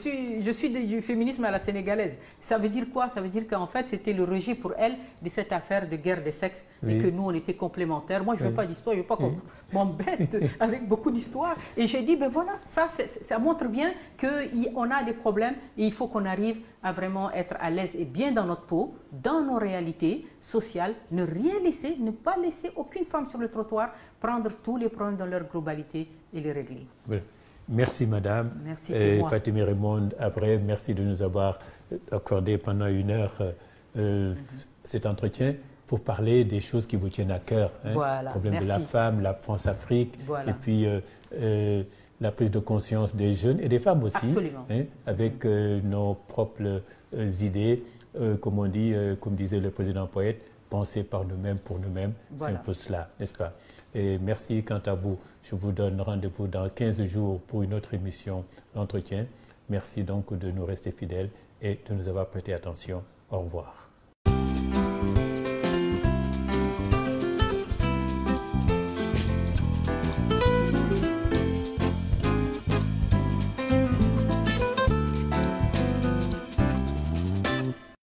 Speaker 2: suis du féminisme à la sénégalaise. Ça veut dire quoi? Ça veut dire qu'en fait, c'était le rejet pour elle de cette affaire de guerre des sexes, oui. Et que nous, on était complémentaires. Moi, je ne veux pas d'histoire, je ne veux pas qu'on m'embête avec beaucoup d'histoires. Et j'ai dit, ben voilà, ça montre bien qu'on a des problèmes et il faut qu'on arrive à vraiment être à l'aise et bien dans notre peau, dans nos réalités sociales, ne rien laisser, ne pas laisser aucune femme sur le trottoir, prendre tous les problèmes dans leur globalité et les régler.
Speaker 1: Oui. Merci madame.
Speaker 2: Merci, c'est moi.
Speaker 1: Fatimé Raymonde, après, merci de nous avoir accordé pendant 1 heure cet entretien pour parler des choses qui vous tiennent à cœur.
Speaker 2: Voilà,
Speaker 1: le problème de la femme, la France-Afrique,
Speaker 2: voilà.
Speaker 1: Et puis la prise de conscience des jeunes et des femmes aussi, avec nos propres idées, comme on dit, comme disait le président Poète, penser par nous-mêmes pour nous-mêmes, voilà. C'est un peu cela, n'est-ce pas? Et merci quant à vous. Je vous donne rendez-vous dans 15 jours pour une autre émission d'entretien. Merci donc de nous rester fidèles et de nous avoir prêté attention. Au revoir.